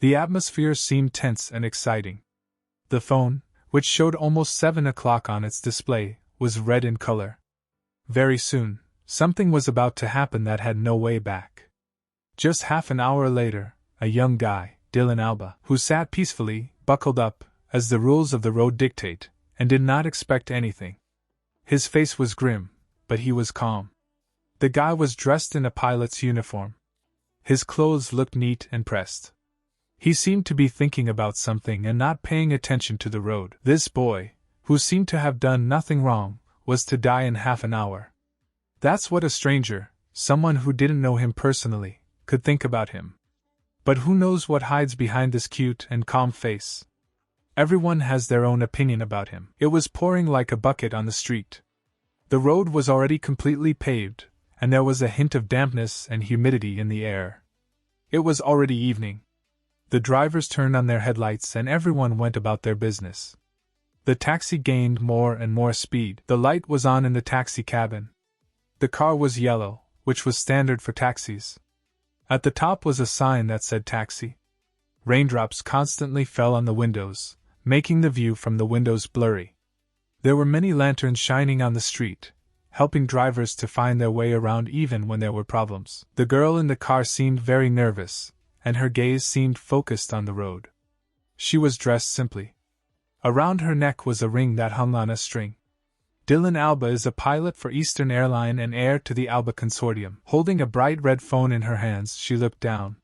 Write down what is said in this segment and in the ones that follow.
The atmosphere seemed tense and exciting. The phone, which showed almost 7 o'clock on its display, was red in color. Very soon, something was about to happen that had no way back. Just half an hour later, a young guy, Dylan Alba, who sat peacefully, buckled up, as the rules of the road dictate, and did not expect anything. His face was grim, but he was calm. The guy was dressed in a pilot's uniform. His clothes looked neat and pressed. He seemed to be thinking about something and not paying attention to the road. This boy, who seemed to have done nothing wrong, was to die in half an hour. That's what a stranger, someone who didn't know him personally, could think about him. But who knows what hides behind this cute and calm face? Everyone has their own opinion about him. It was pouring like a bucket on the street. The road was already completely paved, and there was a hint of dampness and humidity in the air. It was already evening. The drivers turned on their headlights and everyone went about their business. The taxi gained more and more speed. The light was on in the taxi cabin. The car was yellow, which was standard for taxis. At the top was a sign that said taxi. Raindrops constantly fell on the windows, making the view from the windows blurry. There were many lanterns shining on the street, helping drivers to find their way around even when there were problems. The girl in the car seemed very nervous, and her gaze seemed focused on the road. She was dressed simply. Around her neck was a ring that hung on a string. Dylan Alba is a pilot for Eastern Airline and heir to the Alba Consortium. Holding a bright red phone in her hands, she looked down.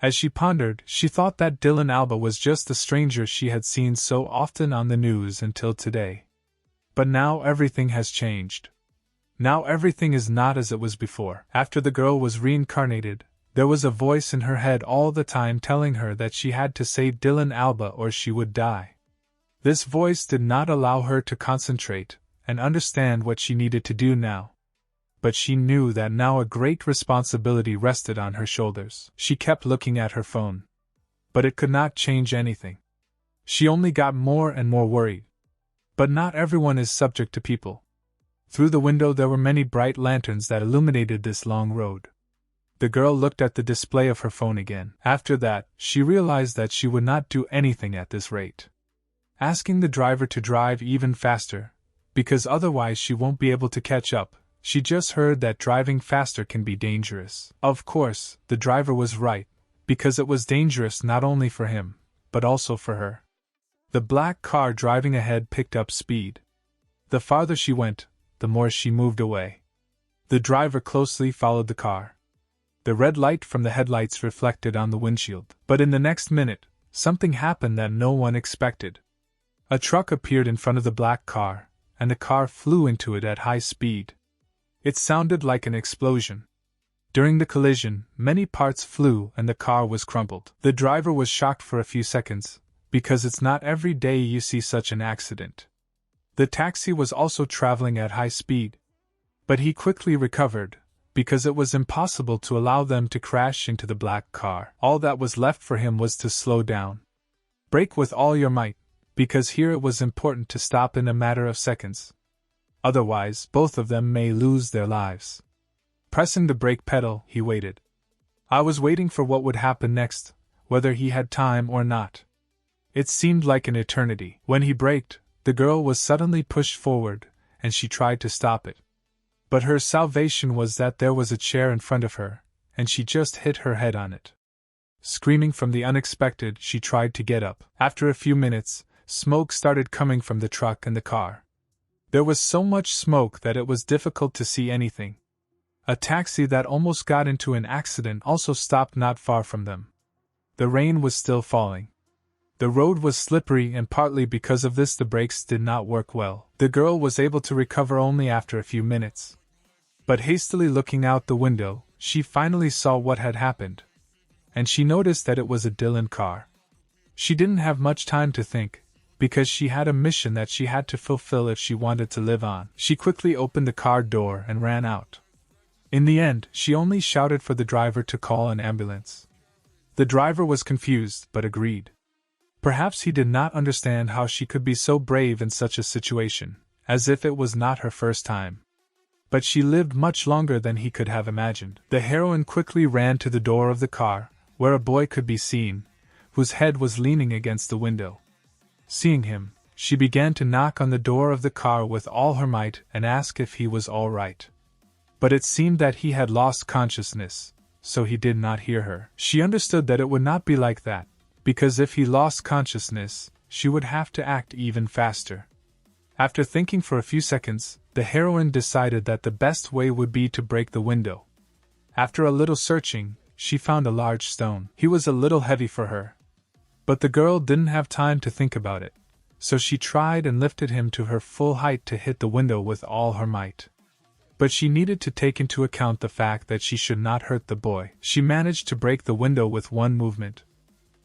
As she pondered, she thought that Dylan Alba was just the stranger she had seen so often on the news until today. But now everything has changed. Now everything is not as it was before. After the girl was reincarnated, there was a voice in her head all the time telling her that she had to save Dylan Alba or she would die. This voice did not allow her to concentrate and understand what she needed to do now. But she knew that now a great responsibility rested on her shoulders. She kept looking at her phone. But it could not change anything. She only got more and more worried. But not everyone is subject to people. Through the window there were many bright lanterns that illuminated this long road. The girl looked at the display of her phone again. After that, she realized that she would not do anything at this rate. Asking the driver to drive even faster, because otherwise she won't be able to catch up. She just heard that driving faster can be dangerous. Of course, the driver was right, because it was dangerous not only for him, but also for her. The black car driving ahead picked up speed. The farther she went, the more she moved away. The driver closely followed the car. The red light from the headlights reflected on the windshield. But in the next minute, something happened that no one expected. A truck appeared in front of the black car, and the car flew into it at high speed. It sounded like an explosion. During the collision, many parts flew and the car was crumpled. The driver was shocked for a few seconds, because it's not every day you see such an accident. The taxi was also traveling at high speed. But he quickly recovered, because it was impossible to allow them to crash into the black car. All that was left for him was to slow down. Brake with all your might, because here it was important to stop in a matter of seconds. Otherwise, both of them may lose their lives. Pressing the brake pedal, he waited. I was waiting for what would happen next, whether he had time or not. It seemed like an eternity. When he braked, the girl was suddenly pushed forward, and she tried to stop it. But her salvation was that there was a chair in front of her, and she just hit her head on it. Screaming from the unexpected, she tried to get up. After a few minutes, smoke started coming from the truck and the car. There was so much smoke that it was difficult to see anything. A taxi that almost got into an accident also stopped not far from them. The rain was still falling. The road was slippery and partly because of this the brakes did not work well. The girl was able to recover only after a few minutes. But hastily looking out the window, she finally saw what had happened. And she noticed that it was a Dylan car. She didn't have much time to think, because she had a mission that she had to fulfill if she wanted to live on. She quickly opened the car door and ran out. In the end, she only shouted for the driver to call an ambulance. The driver was confused, but agreed. Perhaps he did not understand how she could be so brave in such a situation, as if it was not her first time. But she lived much longer than he could have imagined. The heroine quickly ran to the door of the car, where a boy could be seen, whose head was leaning against the window. Seeing him, she began to knock on the door of the car with all her might and ask if he was all right. But it seemed that he had lost consciousness, so he did not hear her. She understood that it would not be like that, because if he lost consciousness, she would have to act even faster. After thinking for a few seconds, the heroine decided that the best way would be to break the window. After a little searching, she found a large stone. He was a little heavy for her. But the girl didn't have time to think about it, so she tried and lifted him to her full height to hit the window with all her might. But she needed to take into account the fact that she should not hurt the boy. She managed to break the window with one movement.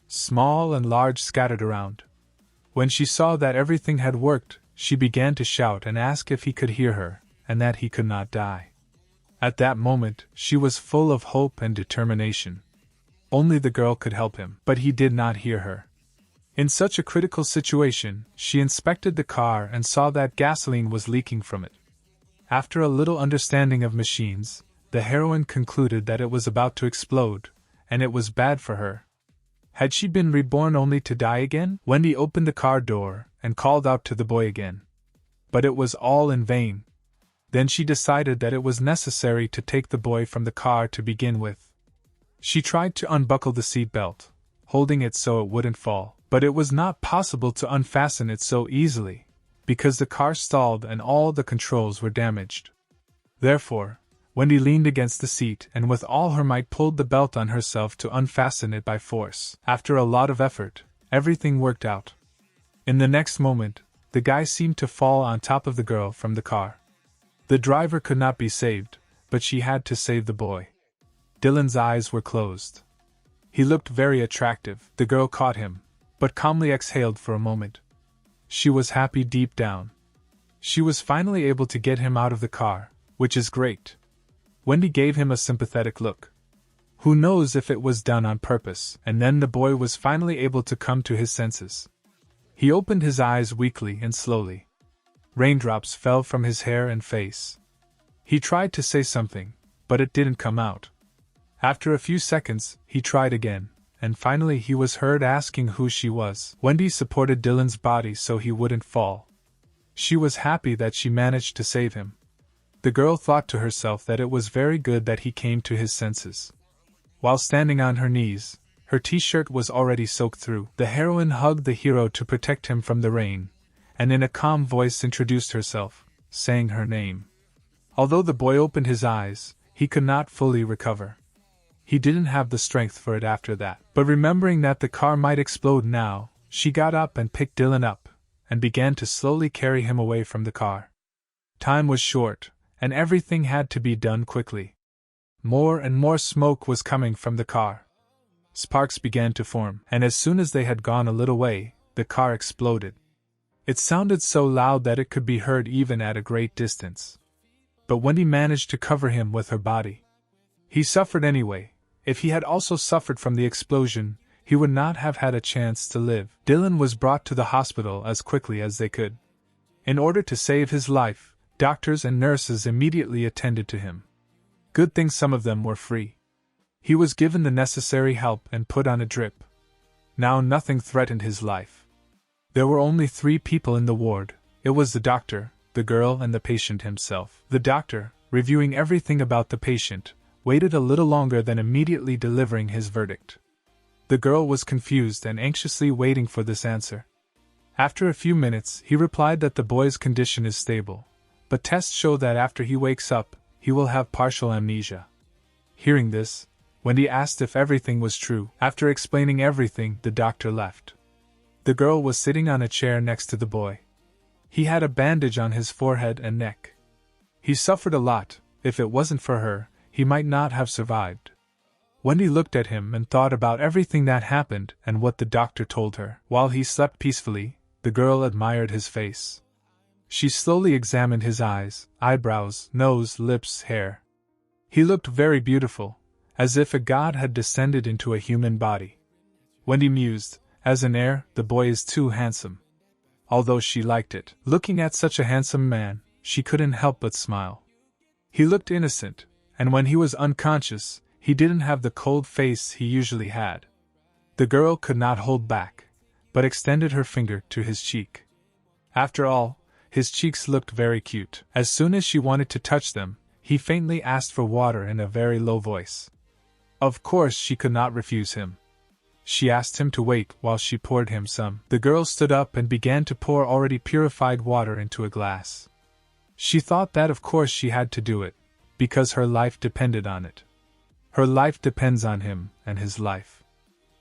Small and large scattered around. When she saw that everything had worked, she began to shout and ask if he could hear her, and that he could not die. At that moment, she was full of hope and determination. Only the girl could help him, but he did not hear her. In such a critical situation, she inspected the car and saw that gasoline was leaking from it. After a little understanding of machines, the heroine concluded that it was about to explode, and it was bad for her. Had she been reborn only to die again? Wendy opened the car door and called out to the boy again. But it was all in vain. Then she decided that it was necessary to take the boy from the car to begin with. She tried to unbuckle the seat belt, holding it so it wouldn't fall, but it was not possible to unfasten it so easily, because the car stalled and all the controls were damaged. Therefore, Wendy leaned against the seat and with all her might pulled the belt on herself to unfasten it by force. After a lot of effort, everything worked out. In the next moment, the guy seemed to fall on top of the girl from the car. The driver could not be saved, but she had to save the boy. Dylan's eyes were closed. He looked very attractive. The girl caught him, but calmly exhaled for a moment. She was happy deep down. She was finally able to get him out of the car, which is great. Wendy gave him a sympathetic look. Who knows if it was done on purpose? And then the boy was finally able to come to his senses. He opened his eyes weakly and slowly. Raindrops fell from his hair and face. He tried to say something, but it didn't come out. After a few seconds, he tried again, and finally he was heard asking who she was. Wendy supported Dylan's body so he wouldn't fall. She was happy that she managed to save him. The girl thought to herself that it was very good that he came to his senses. While standing on her knees, her t-shirt was already soaked through. The heroine hugged the hero to protect him from the rain, and in a calm voice introduced herself, saying her name. Although the boy opened his eyes, he could not fully recover. He didn't have the strength for it after that. But remembering that the car might explode now, she got up and picked Dylan up, and began to slowly carry him away from the car. Time was short, and everything had to be done quickly. More and more smoke was coming from the car. Sparks began to form, and as soon as they had gone a little way, the car exploded. It sounded so loud that it could be heard even at a great distance. But Wendy managed to cover him with her body. He suffered anyway. If he had also suffered from the explosion, he would not have had a chance to live. Dylan was brought to the hospital as quickly as they could. In order to save his life, doctors and nurses immediately attended to him. Good thing some of them were free. He was given the necessary help and put on a drip. Now nothing threatened his life. There were only 3 people in the ward. It was the doctor, the girl and the patient himself. The doctor, reviewing everything about the patient, waited a little longer than immediately delivering his verdict. The girl was confused and anxiously waiting for this answer. After a few minutes, he replied that the boy's condition is stable, but tests show that after he wakes up, he will have partial amnesia. Hearing this, Wendy asked if everything was true. After explaining everything, the doctor left. The girl was sitting on a chair next to the boy. He had a bandage on his forehead and neck. He suffered a lot. If it wasn't for her, he might not have survived. Wendy looked at him and thought about everything that happened and what the doctor told her. While he slept peacefully, the girl admired his face. She slowly examined his eyes, eyebrows, nose, lips, hair. He looked very beautiful, as if a god had descended into a human body. Wendy mused, as an heir, the boy is too handsome. Although she liked it. Looking at such a handsome man, she couldn't help but smile. He looked innocent, and when he was unconscious, he didn't have the cold face he usually had. The girl could not hold back, but extended her finger to his cheek. After all, his cheeks looked very cute. As soon as she wanted to touch them, he faintly asked for water in a very low voice. Of course she could not refuse him. She asked him to wait while she poured him some. The girl stood up and began to pour already purified water into a glass. She thought that of course she had to do it, because her life depended on it. Her life depends on him and his life.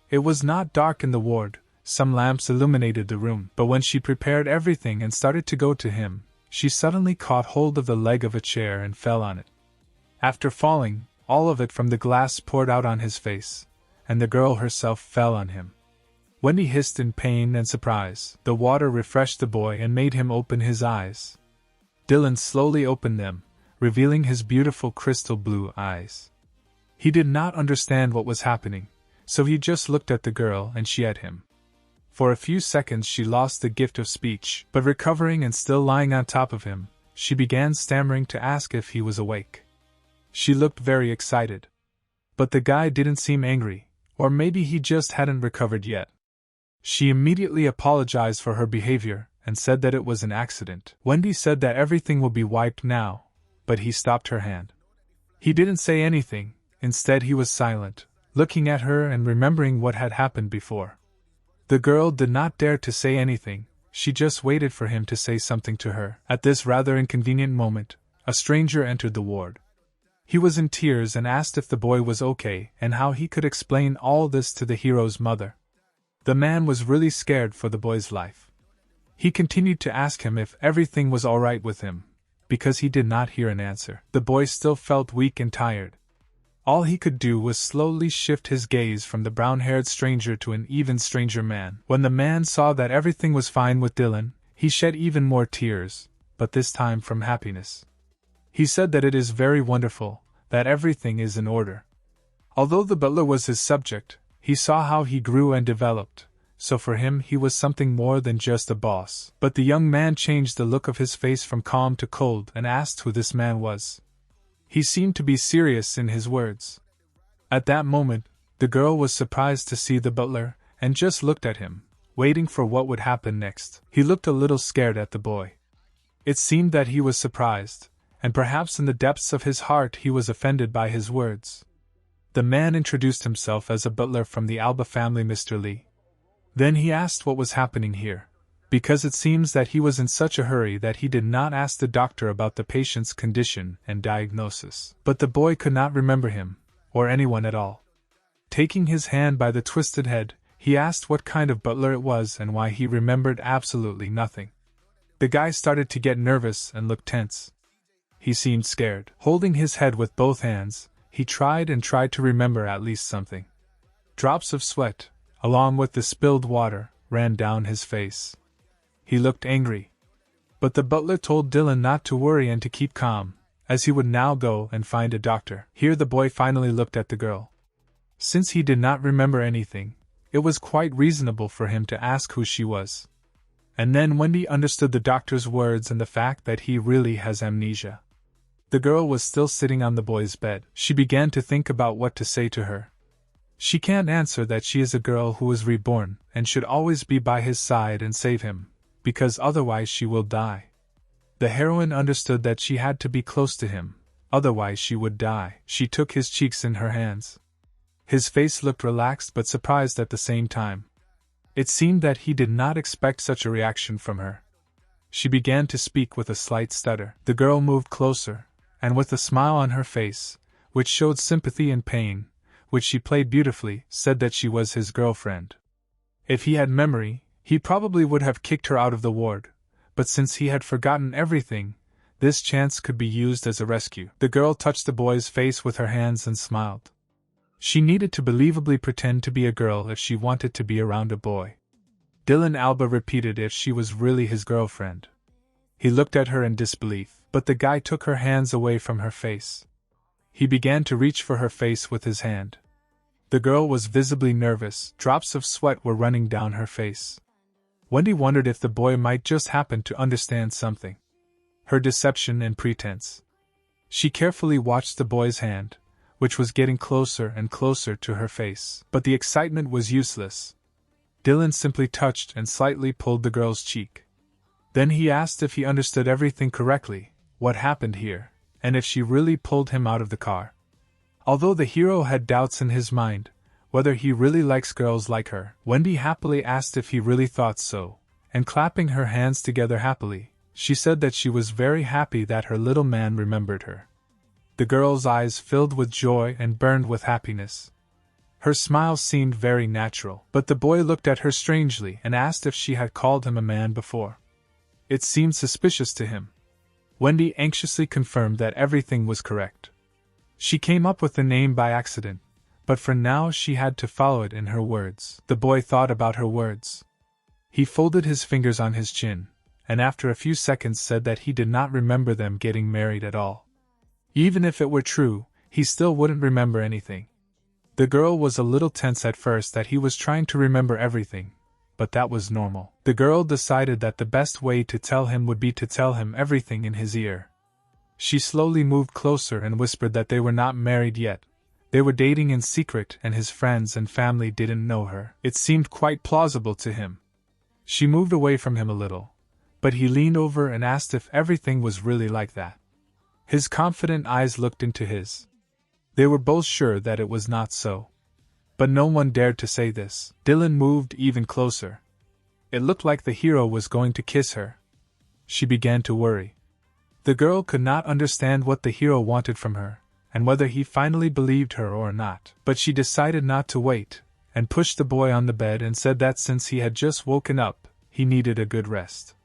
It was not dark in the ward, some lamps illuminated the room, but when she prepared everything and started to go to him, she suddenly caught hold of the leg of a chair and fell on it. After falling, all of it from the glass poured out on his face, and the girl herself fell on him. Wendy hissed in pain and surprise. The water refreshed the boy and made him open his eyes. Dylan slowly opened them, revealing his beautiful crystal blue eyes. He did not understand what was happening, so he just looked at the girl and she at him. For a few seconds she lost the gift of speech, but recovering and still lying on top of him, she began stammering to ask if he was awake. She looked very excited. But the guy didn't seem angry, or maybe he just hadn't recovered yet. She immediately apologized for her behavior and said that it was an accident. Wendy said that everything will be wiped now, but he stopped her hand. He didn't say anything, instead he was silent, looking at her and remembering what had happened before. The girl did not dare to say anything, she just waited for him to say something to her. At this rather inconvenient moment, a stranger entered the ward. He was in tears and asked if the boy was okay and how he could explain all this to the hero's mother. The man was really scared for the boy's life. He continued to ask him if everything was all right with him, because he did not hear an answer. The boy still felt weak and tired. All he could do was slowly shift his gaze from the brown-haired stranger to an even stranger man. When the man saw that everything was fine with Dylan, he shed even more tears, but this time from happiness. He said that it is very wonderful, that everything is in order. Although the butler was his subject, he saw how he grew and developed, so for him he was something more than just a boss. But the young man changed the look of his face from calm to cold and asked who this man was. He seemed to be serious in his words. At that moment, the girl was surprised to see the butler, and just looked at him, waiting for what would happen next. He looked a little scared at the boy. It seemed that he was surprised, and perhaps in the depths of his heart he was offended by his words. The man introduced himself as a butler from the Alba family, Mr. Lee. Then he asked what was happening here, because it seems that he was in such a hurry that he did not ask the doctor about the patient's condition and diagnosis. But the boy could not remember him, or anyone at all. Taking his hand by the twisted head, he asked what kind of butler it was and why he remembered absolutely nothing. The guy started to get nervous and looked tense. He seemed scared. Holding his head with both hands, he tried to remember at least something. Drops of sweat, along with the spilled water, ran down his face. He looked angry. But the butler told Dylan not to worry and to keep calm, as he would now go and find a doctor. Here the boy finally looked at the girl. Since he did not remember anything, it was quite reasonable for him to ask who she was. And then Wendy understood the doctor's words and the fact that he really has amnesia. The girl was still sitting on the boy's bed. She began to think about what to say to her. She can't answer that she is a girl who was reborn and should always be by his side and save him, because otherwise she will die. The heroine understood that she had to be close to him, otherwise she would die. She took his cheeks in her hands. His face looked relaxed but surprised at the same time. It seemed that he did not expect such a reaction from her. She began to speak with a slight stutter. The girl moved closer, and with a smile on her face, which showed sympathy and pain, which she played beautifully, said that she was his girlfriend. If he had memory, he probably would have kicked her out of the ward, but since he had forgotten everything, this chance could be used as a rescue. The girl touched the boy's face with her hands and smiled. She needed to believably pretend to be a girl if she wanted to be around a boy. Dylan Alba repeated if she was really his girlfriend. He looked at her in disbelief, but the guy took her hands away from her face. He began to reach for her face with his hand. The girl was visibly nervous, drops of sweat were running down her face. Wendy wondered if the boy might just happen to understand something. Her deception and pretense. She carefully watched the boy's hand, which was getting closer and closer to her face. But the excitement was useless. Dylan simply touched and slightly pulled the girl's cheek. Then he asked if he understood everything correctly, what happened here, and if she really pulled him out of the car. Although the hero had doubts in his mind, whether he really likes girls like her, Wendy happily asked if he really thought so, and clapping her hands together happily, she said that she was very happy that her little man remembered her. The girl's eyes filled with joy and burned with happiness. Her smile seemed very natural, but the boy looked at her strangely and asked if she had called him a man before. It seemed suspicious to him. Wendy anxiously confirmed that everything was correct. She came up with the name by accident, but for now she had to follow it in her words. The boy thought about her words. He folded his fingers on his chin, and after a few seconds said that he did not remember them getting married at all. Even if it were true, he still wouldn't remember anything. The girl was a little tense at first that he was trying to remember everything, but that was normal. The girl decided that the best way to tell him would be to tell him everything in his ear. She slowly moved closer and whispered that they were not married yet. They were dating in secret and his friends and family didn't know her. It seemed quite plausible to him. She moved away from him a little, but he leaned over and asked if everything was really like that. His confident eyes looked into his. They were both sure that it was not so. But no one dared to say this. Dylan moved even closer. It looked like the hero was going to kiss her. She began to worry. The girl could not understand what the hero wanted from her, and whether he finally believed her or not. But she decided not to wait, and pushed the boy on the bed and said that since he had just woken up, he needed a good rest.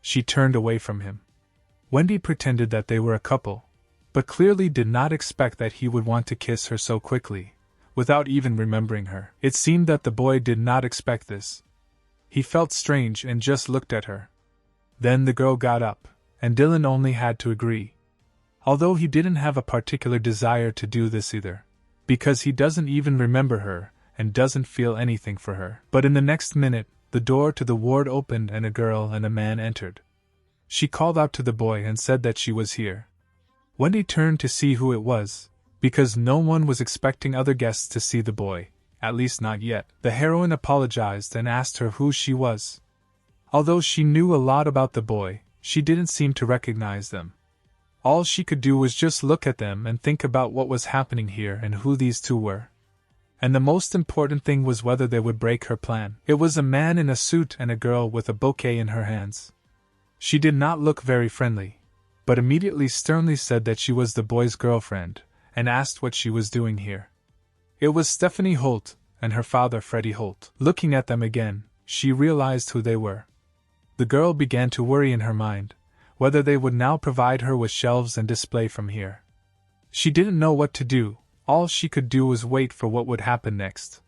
She turned away from him. Wendy pretended that they were a couple, but clearly did not expect that he would want to kiss her so quickly, without even remembering her. It seemed that the boy did not expect this. He felt strange and just looked at her. Then the girl got up, and Dylan only had to agree. Although he didn't have a particular desire to do this either, because he doesn't even remember her, and doesn't feel anything for her. But in the next minute, the door to the ward opened and a girl and a man entered. She called out to the boy and said that she was here. Wendy turned to see who it was, because no one was expecting other guests to see the boy, at least not yet. The heroine apologized and asked her who she was. Although she knew a lot about the boy, she didn't seem to recognize them. All she could do was just look at them and think about what was happening here and who these two were. And the most important thing was whether they would break her plan. It was a man in a suit and a girl with a bouquet in her hands. She did not look very friendly, but immediately sternly said that she was the boy's girlfriend, and asked what she was doing here. It was Stephanie Holt, and her father Freddie Holt. Looking at them again, she realized who they were. The girl began to worry in her mind, whether they would now provide her with shelves and display from here. She didn't know what to do, all she could do was wait for what would happen next.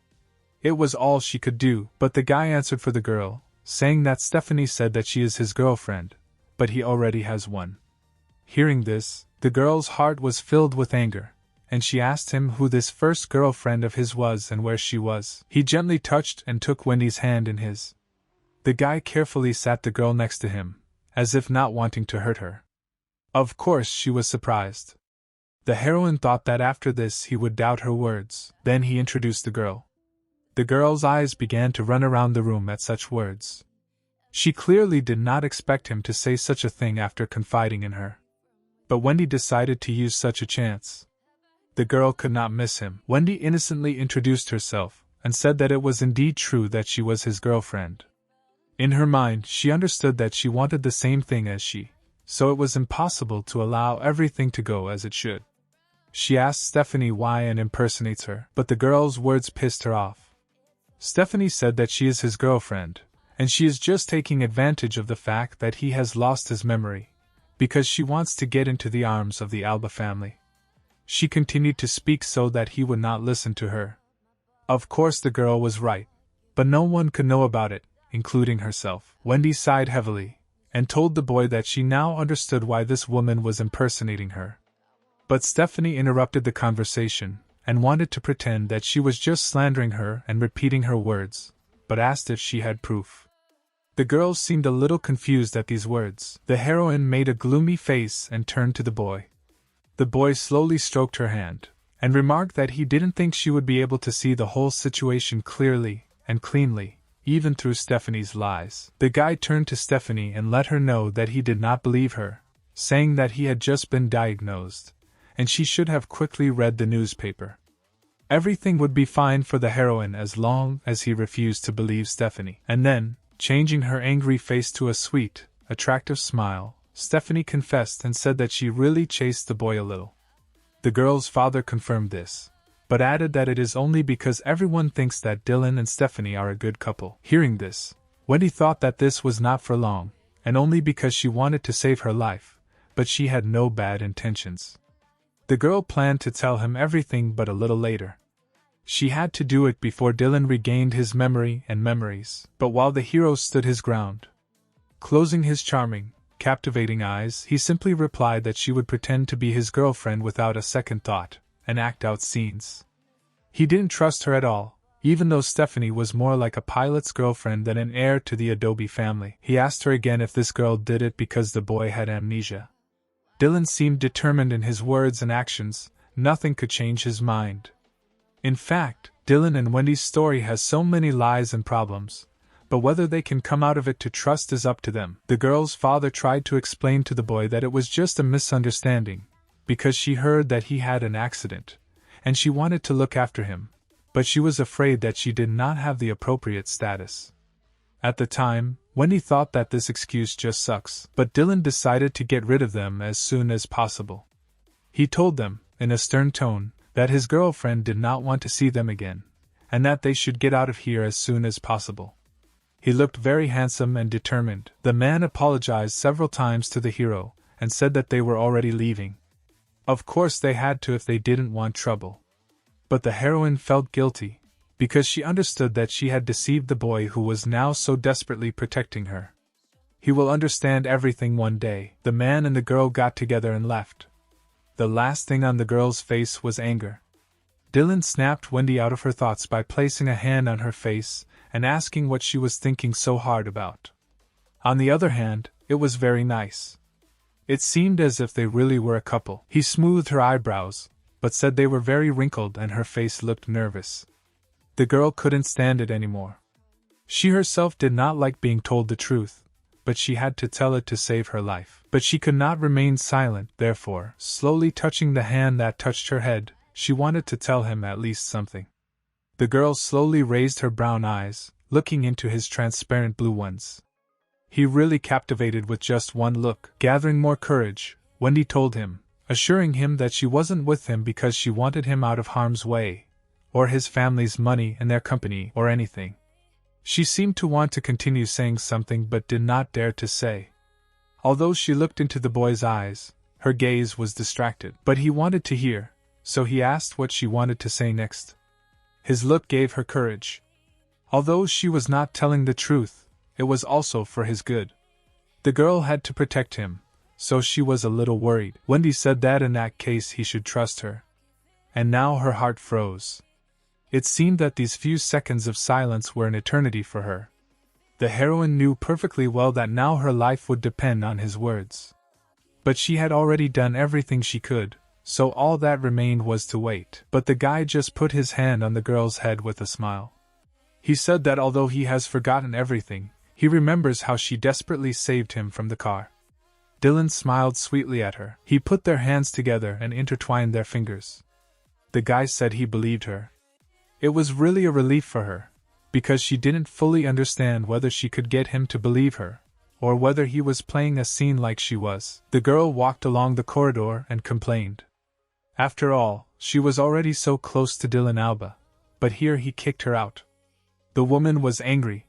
It was all she could do, but the guy answered for the girl, saying that Stephanie said that she is his girlfriend, but he already has one. Hearing this, the girl's heart was filled with anger, and she asked him who this first girlfriend of his was and where she was. He gently touched and took Wendy's hand in his. The guy carefully sat the girl next to him, as if not wanting to hurt her. Of course she was surprised. The heroine thought that after this he would doubt her words. Then he introduced the girl. The girl's eyes began to run around the room at such words. She clearly did not expect him to say such a thing after confiding in her. But Wendy decided to use such a chance. The girl could not miss him. Wendy innocently introduced herself, and said that it was indeed true that she was his girlfriend. In her mind, she understood that she wanted the same thing as she, so it was impossible to allow everything to go as it should. She asked Stephanie why and impersonates her, but the girl's words pissed her off. Stephanie said that she is his girlfriend, and she is just taking advantage of the fact that he has lost his memory, because she wants to get into the arms of the Alba family. She continued to speak so that he would not listen to her. Of course the girl was right, but no one could know about it, including herself. Wendy sighed heavily, and told the boy that she now understood why this woman was impersonating her. But Stephanie interrupted the conversation, and wanted to pretend that she was just slandering her and repeating her words, but asked if she had proof. The girl seemed a little confused at these words. The heroine made a gloomy face and turned to the boy. The boy slowly stroked her hand, and remarked that he didn't think she would be able to see the whole situation clearly and cleanly, even through Stephanie's lies. The guy turned to Stephanie and let her know that he did not believe her, saying that he had just been diagnosed, and she should have quickly read the newspaper. Everything would be fine for the heroine as long as he refused to believe Stephanie. And then, changing her angry face to a sweet, attractive smile, Stephanie confessed and said that she really chased the boy a little. The girl's father confirmed this, but added that it is only because everyone thinks that Dylan and Stephanie are a good couple. Hearing this, Wendy thought that this was not for long, and only because she wanted to save her life, but she had no bad intentions. The girl planned to tell him everything, but a little later. She had to do it before Dylan regained his memory and memories. But while the hero stood his ground, closing his charming, captivating eyes, he simply replied that she would pretend to be his girlfriend without a second thought, and act out scenes. He didn't trust her at all, even though Stephanie was more like a pilot's girlfriend than an heir to the Adobe family. He asked her again if this girl did it because the boy had amnesia. Dylan seemed determined in his words and actions. Nothing could change his mind. In fact, Dylan and Wendy's story has so many lies and problems, but whether they can come out of it to trust is up to them. The girl's father tried to explain to the boy that it was just a misunderstanding, because she heard that he had an accident, and she wanted to look after him, but she was afraid that she did not have the appropriate status. At the time, Wendy thought that this excuse just sucks, but Dylan decided to get rid of them as soon as possible. He told them, in a stern tone, that his girlfriend did not want to see them again, and that they should get out of here as soon as possible. He looked very handsome and determined. The man apologized several times to the hero, and said that they were already leaving. Of course they had to if they didn't want trouble. But the heroine felt guilty, because she understood that she had deceived the boy who was now so desperately protecting her. He will understand everything one day. The man and the girl got together and left. The last thing on the girl's face was anger. Dylan snapped Wendy out of her thoughts by placing a hand on her face and asking what she was thinking so hard about. On the other hand, it was very nice. It seemed as if they really were a couple. He smoothed her eyebrows, but said they were very wrinkled and her face looked nervous. The girl couldn't stand it anymore. She herself did not like being told the truth, but she had to tell it to save her life. But she could not remain silent, therefore, slowly touching the hand that touched her head, she wanted to tell him at least something. The girl slowly raised her brown eyes, looking into his transparent blue ones. He really captivated with just one look. Gathering more courage, Wendy told him, assuring him that she wasn't with him because she wanted him out of harm's way, or his family's money and their company, or anything. She seemed to want to continue saying something but did not dare to say. Although she looked into the boy's eyes, her gaze was distracted. But he wanted to hear, so he asked what she wanted to say next. His look gave her courage. Although she was not telling the truth, it was also for his good. The girl had to protect him, so she was a little worried. Wendy said that in that case he should trust her. And now her heart froze. It seemed that these few seconds of silence were an eternity for her. The heroine knew perfectly well that now her life would depend on his words. But she had already done everything she could, so all that remained was to wait. But the guy just put his hand on the girl's head with a smile. He said that although he has forgotten everything, he remembers how she desperately saved him from the car. Dylan smiled sweetly at her. He put their hands together and intertwined their fingers. The guy said he believed her. It was really a relief for her, because she didn't fully understand whether she could get him to believe her, or whether he was playing a scene like she was. The girl walked along the corridor and complained. After all, she was already so close to Dylan Alba, but here he kicked her out. The woman was angry.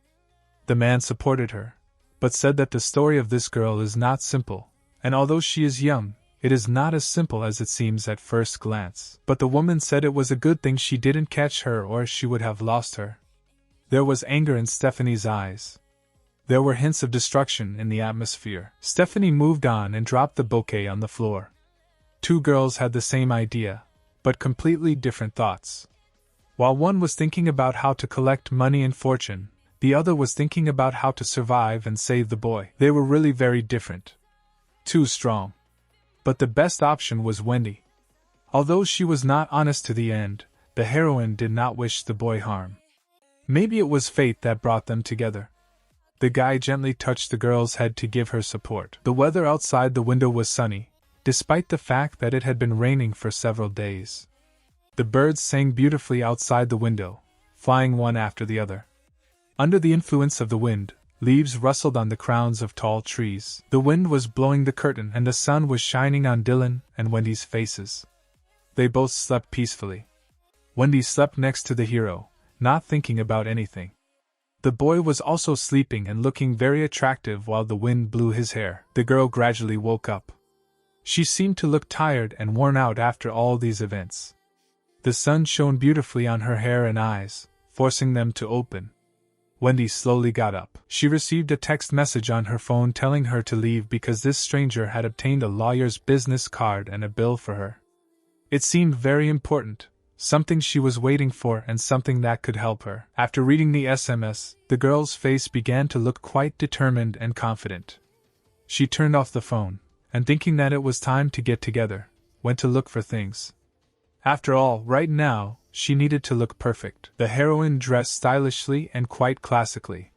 The man supported her, but said that the story of this girl is not simple, and although she is young, it is not as simple as it seems at first glance. But the woman said it was a good thing she didn't catch her or she would have lost her. There was anger in Stephanie's eyes. There were hints of destruction in the atmosphere. Stephanie moved on and dropped the bouquet on the floor. Two girls had the same idea, but completely different thoughts. While one was thinking about how to collect money and fortune, the other was thinking about how to survive and save the boy. They were really very different. Too strong. But the best option was Wendy. Although she was not honest to the end, the heroine did not wish the boy harm. Maybe it was fate that brought them together. The guy gently touched the girl's head to give her support. The weather outside the window was sunny, despite the fact that it had been raining for several days. The birds sang beautifully outside the window, flying one after the other. Under the influence of the wind, leaves rustled on the crowns of tall trees. The wind was blowing the curtain and the sun was shining on Dylan and Wendy's faces. They both slept peacefully. Wendy slept next to the hero, not thinking about anything. The boy was also sleeping and looking very attractive while the wind blew his hair. The girl gradually woke up. She seemed to look tired and worn out after all these events. The sun shone beautifully on her hair and eyes, forcing them to open. Wendy slowly got up. She received a text message on her phone telling her to leave because this stranger had obtained a lawyer's business card and a bill for her. It seemed very important, something she was waiting for and something that could help her. After reading the SMS, the girl's face began to look quite determined and confident. She turned off the phone, and thinking that it was time to get together, went to look for things. After all, right now, she needed to look perfect. The heroine dressed stylishly and quite classically.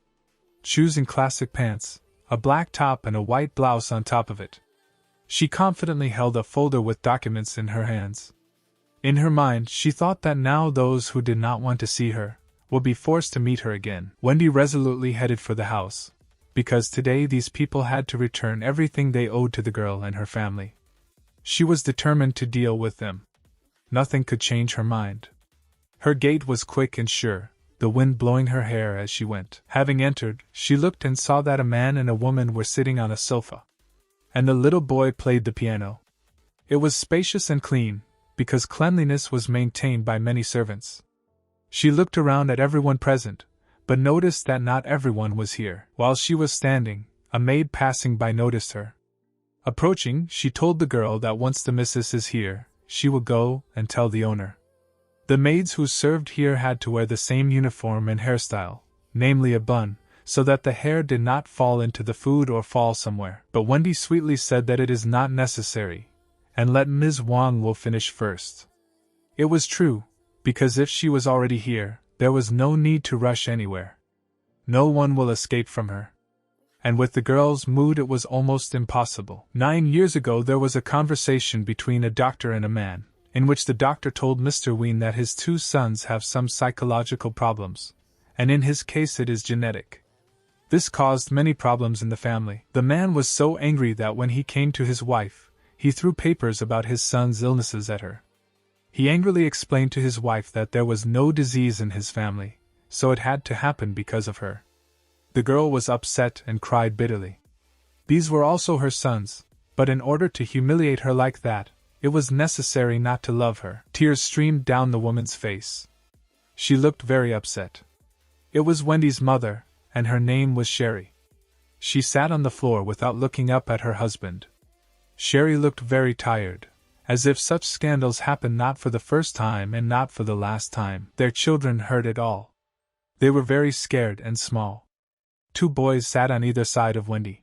Choosing classic pants, a black top and a white blouse on top of it. She confidently held a folder with documents in her hands. In her mind, she thought that now those who did not want to see her would be forced to meet her again. Wendy resolutely headed for the house, because today these people had to return everything they owed to the girl and her family. She was determined to deal with them. Nothing could change her mind. Her gait was quick and sure, the wind blowing her hair as she went. Having entered, she looked and saw that a man and a woman were sitting on a sofa, and the little boy played the piano. It was spacious and clean, because cleanliness was maintained by many servants. She looked around at everyone present, but noticed that not everyone was here. While she was standing, a maid passing by noticed her. Approaching, she told the girl that once the missus is here, she will go and tell the owner. The maids who served here had to wear the same uniform and hairstyle, namely a bun, so that the hair did not fall into the food or fall somewhere. But Wendy sweetly said that it is not necessary, and let Ms. Wang will finish first. It was true, because if she was already here, there was no need to rush anywhere. No one will escape from her. And with the girl's mood it was almost impossible. 9 years ago there was a conversation between a doctor and a man, in which the doctor told Mr. Ween that his 2 sons have some psychological problems, and in his case it is genetic. This caused many problems in the family. The man was so angry that when he came to his wife, he threw papers about his son's illnesses at her. He angrily explained to his wife that there was no disease in his family, so it had to happen because of her. The girl was upset and cried bitterly. These were also her sons, but in order to humiliate her like that, it was necessary not to love her. Tears streamed down the woman's face. She looked very upset. It was Wendy's mother, and her name was Sherry. She sat on the floor without looking up at her husband. Sherry looked very tired, as if such scandals happened not for the first time and not for the last time. Their children heard it all. They were very scared and small. 2 boys sat on either side of Wendy.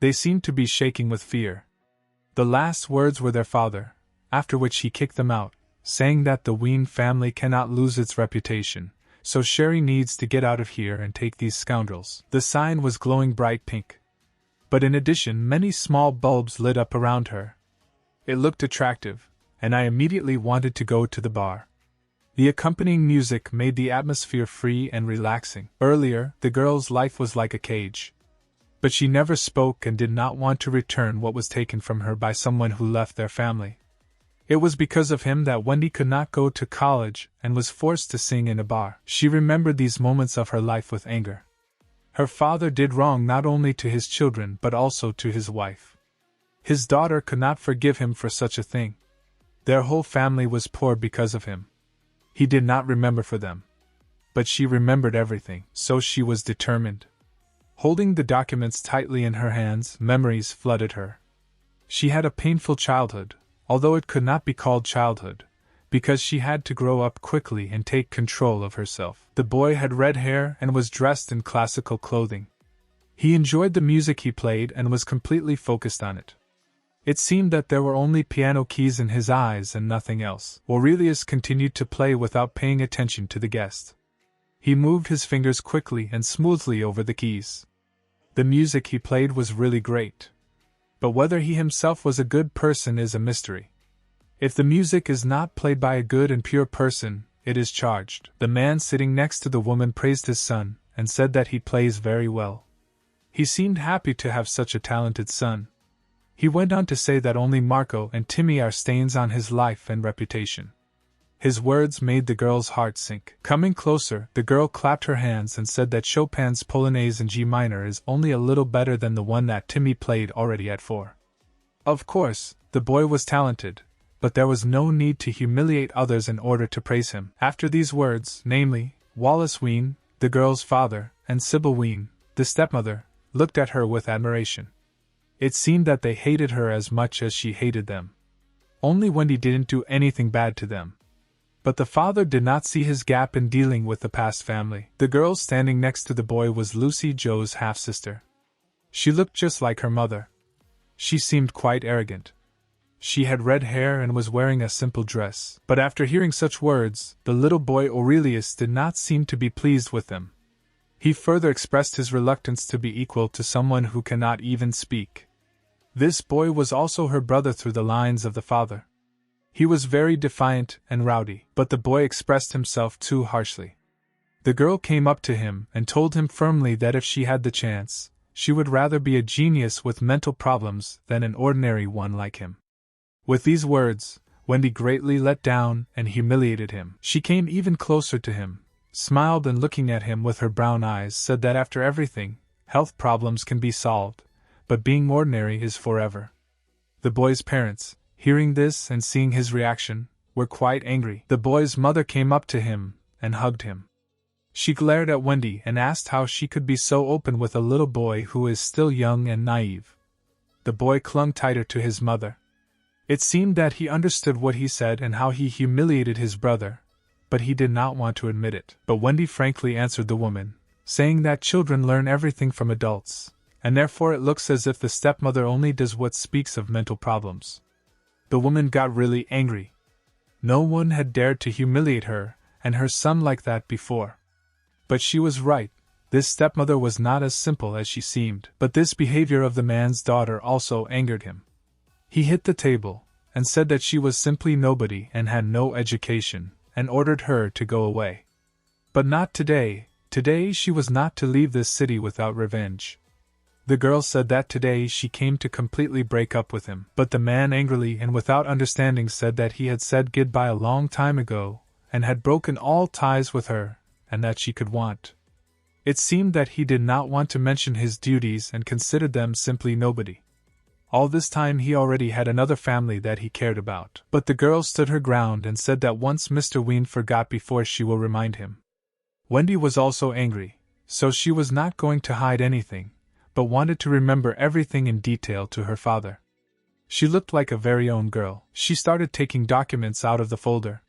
They seemed to be shaking with fear. The last words were their father, after which he kicked them out, saying that the Ween family cannot lose its reputation, so Sherry needs to get out of here and take these scoundrels. The sign was glowing bright pink. But in addition many small bulbs lit up around her. It looked attractive, and I immediately wanted to go to the bar. The accompanying music made the atmosphere free and relaxing. Earlier, the girl's life was like a cage. But she never spoke and did not want to return what was taken from her by someone who left their family. It was because of him that Wendy could not go to college and was forced to sing in a bar. She remembered these moments of her life with anger. Her father did wrong not only to his children but also to his wife. His daughter could not forgive him for such a thing. Their whole family was poor because of him. He did not remember for them. But she remembered everything, so she was determined. Holding the documents tightly in her hands, memories flooded her. She had a painful childhood, although it could not be called childhood, because she had to grow up quickly and take control of herself. The boy had red hair and was dressed in classical clothing. He enjoyed the music he played and was completely focused on it. It seemed that there were only piano keys in his eyes and nothing else. Aurelius continued to play without paying attention to the guest. He moved his fingers quickly and smoothly over the keys. The music he played was really great. But whether he himself was a good person is a mystery. If the music is not played by a good and pure person, it is charged. The man sitting next to the woman praised his son, and said that he plays very well. He seemed happy to have such a talented son. He went on to say that only Marco and Timmy are stains on his life and reputation. His words made the girl's heart sink. Coming closer, the girl clapped her hands and said that Chopin's Polonaise in G minor is only a little better than the one that Timmy played already at 4. Of course, the boy was talented, but there was no need to humiliate others in order to praise him. After these words, namely, Wallace Ween, the girl's father, and Sybil Ween, the stepmother, looked at her with admiration. It seemed that they hated her as much as she hated them. Only Wendy didn't do anything bad to them. But the father did not see his gap in dealing with the past family. The girl standing next to the boy was Lucy Joe's half-sister. She looked just like her mother. She seemed quite arrogant. She had red hair and was wearing a simple dress. But after hearing such words, the little boy Aurelius did not seem to be pleased with them. He further expressed his reluctance to be equal to someone who cannot even speak. This boy was also her brother through the lines of the father. He was very defiant and rowdy, but the boy expressed himself too harshly. The girl came up to him and told him firmly that if she had the chance, she would rather be a genius with mental problems than an ordinary one like him. With these words, Wendy greatly let down and humiliated him. She came even closer to him, smiled and looking at him with her brown eyes said that after everything, health problems can be solved, but being ordinary is forever. The boy's parents, hearing this and seeing his reaction, were quite angry. The boy's mother came up to him and hugged him. She glared at Wendy and asked how she could be so open with a little boy who is still young and naive. The boy clung tighter to his mother. It seemed that he understood what he said and how he humiliated his brother, but he did not want to admit it. But Wendy frankly answered the woman, saying that children learn everything from adults, and therefore it looks as if the stepmother only does what speaks of mental problems. The woman got really angry. No one had dared to humiliate her and her son like that before. But she was right, this stepmother was not as simple as she seemed. But this behavior of the man's daughter also angered him. He hit the table, and said that she was simply nobody and had no education, and ordered her to go away. But not today. Today she was not to leave this city without revenge. The girl said that today she came to completely break up with him. But the man angrily and without understanding said that he had said goodbye a long time ago, and had broken all ties with her, and that she could want. It seemed that he did not want to mention his duties and considered them simply nobody. All this time he already had another family that he cared about. But the girl stood her ground and said that once Mr. Ween forgot before she will remind him. Wendy was also angry, so she was not going to hide anything, but wanted to remember everything in detail to her father. She looked like a very own girl. She started taking documents out of the folder.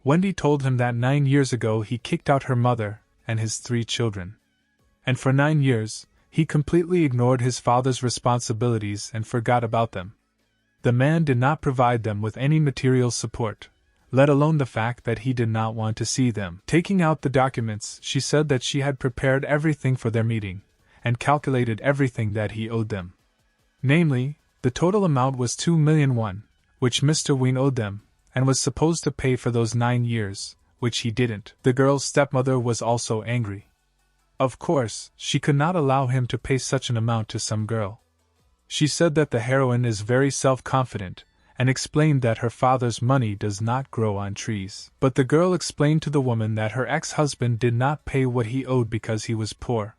Wendy told him that 9 years ago he kicked out her mother and his 3 children. And for 9 years, he completely ignored his father's responsibilities and forgot about them. The man did not provide them with any material support, let alone the fact that he did not want to see them. Taking out the documents, she said that she had prepared everything for their meeting, and calculated everything that he owed them. Namely, the total amount was 2 million won, which Mr. Ween owed them, and was supposed to pay for those 9 years, which he didn't. The girl's stepmother was also angry. Of course, she could not allow him to pay such an amount to some girl. She said that the heroine is very self-confident, and explained that her father's money does not grow on trees. But the girl explained to the woman that her ex-husband did not pay what he owed because he was poor.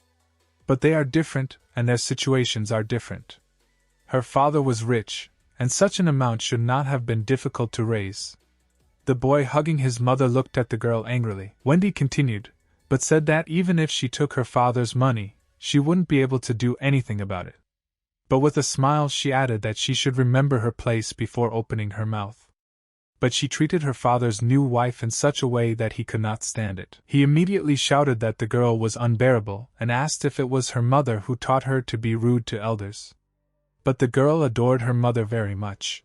But they are different, and their situations are different. Her father was rich, and such an amount should not have been difficult to raise. The boy hugging his mother looked at the girl angrily. Wendy continued, but said that even if she took her father's money, she wouldn't be able to do anything about it. But with a smile she added that she should remember her place before opening her mouth. But she treated her father's new wife in such a way that he could not stand it. He immediately shouted that the girl was unbearable and asked if it was her mother who taught her to be rude to elders. But the girl adored her mother very much.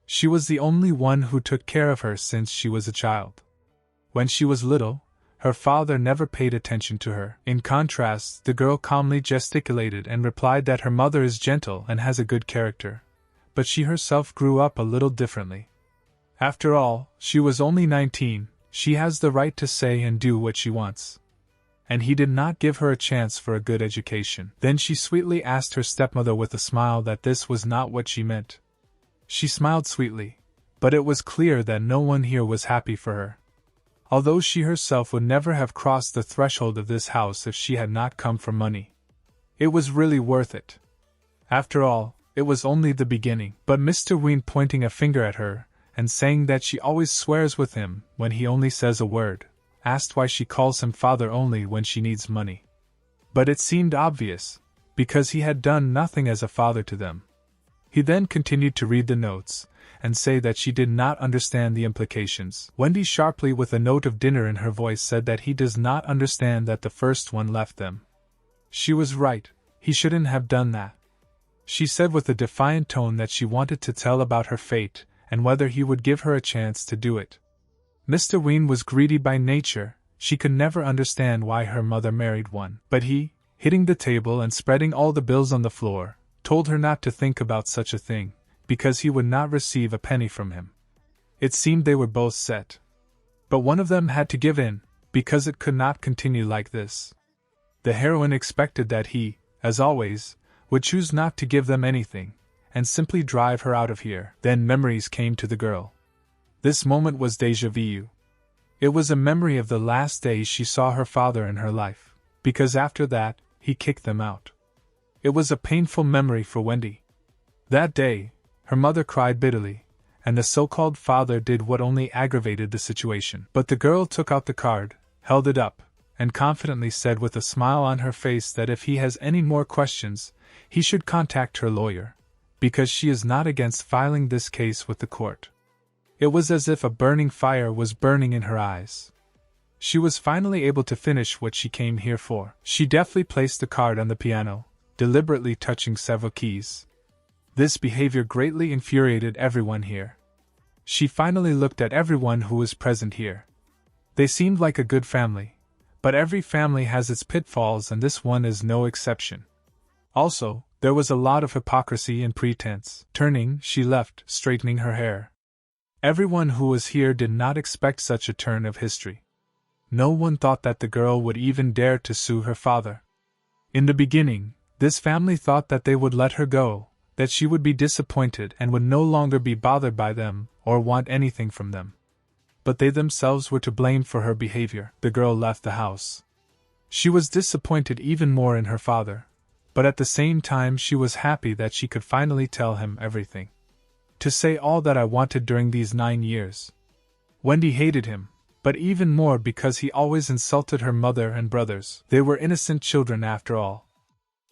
She was the only one who took care of her since she was a child. When she was little, her father never paid attention to her. In contrast, the girl calmly gesticulated and replied that her mother is gentle and has a good character, but she herself grew up a little differently. After all, she was only 19, she has the right to say and do what she wants. And he did not give her a chance for a good education. Then she sweetly asked her stepmother with a smile that this was not what she meant. She smiled sweetly, but it was clear that no one here was happy for her. Although she herself would never have crossed the threshold of this house if she had not come for money. It was really worth it. After all, it was only the beginning. But Mr. Ween, pointing a finger at her, and saying that she always swears with him when he only says a word, asked why she calls him father only when she needs money. But it seemed obvious, because he had done nothing as a father to them. He then continued to read the notes, and say that she did not understand the implications. Wendy, sharply with a note of dinner in her voice, said that he does not understand that the first one left them. She was right, he shouldn't have done that. She said with a defiant tone that she wanted to tell about her fate, and whether he would give her a chance to do it. Mr. Ween was greedy by nature, she could never understand why her mother married one. But he, hitting the table and spreading all the bills on the floor, told her not to think about such a thing, because he would not receive a penny from him. It seemed they were both set. But one of them had to give in, because it could not continue like this. The heroine expected that he, as always, would choose not to give them anything, and simply drive her out of here. Then memories came to the girl. This moment was déjà vu. It was a memory of the last days she saw her father in her life, because after that, he kicked them out. It was a painful memory for Wendy. That day, her mother cried bitterly, and the so-called father did what only aggravated the situation. But the girl took out the card, held it up, and confidently said with a smile on her face that if he has any more questions, he should contact her lawyer, because she is not against filing this case with the court. It was as if a burning fire was burning in her eyes. She was finally able to finish what she came here for. She deftly placed the card on the piano, deliberately touching several keys. This behavior greatly infuriated everyone here. She finally looked at everyone who was present here. They seemed like a good family, but every family has its pitfalls and this one is no exception. Also, there was a lot of hypocrisy and pretense. Turning, she left, straightening her hair. Everyone who was here did not expect such a turn of history. No one thought that the girl would even dare to sue her father. In the beginning, this family thought that they would let her go, that she would be disappointed and would no longer be bothered by them or want anything from them. But they themselves were to blame for her behavior. The girl left the house. She was disappointed even more in her father, but at the same time she was happy that she could finally tell him everything. To say all that I wanted during these 9 years. Wendy hated him, but even more because he always insulted her mother and brothers. They were innocent children after all.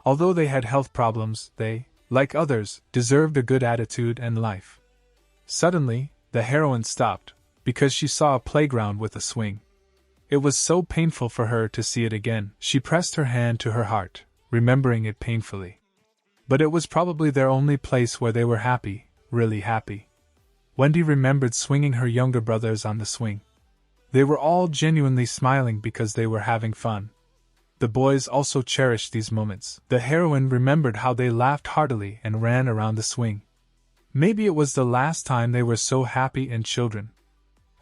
Although they had health problems, they, like others, deserved a good attitude and life. Suddenly, the heroine stopped, because she saw a playground with a swing. It was so painful for her to see it again. She pressed her hand to her heart, remembering it painfully. But it was probably their only place where they were happy, really happy. Wendy remembered swinging her younger brothers on the swing. They were all genuinely smiling because they were having fun. The boys also cherished these moments. The heroine remembered how they laughed heartily and ran around the swing. Maybe it was the last time they were so happy and children.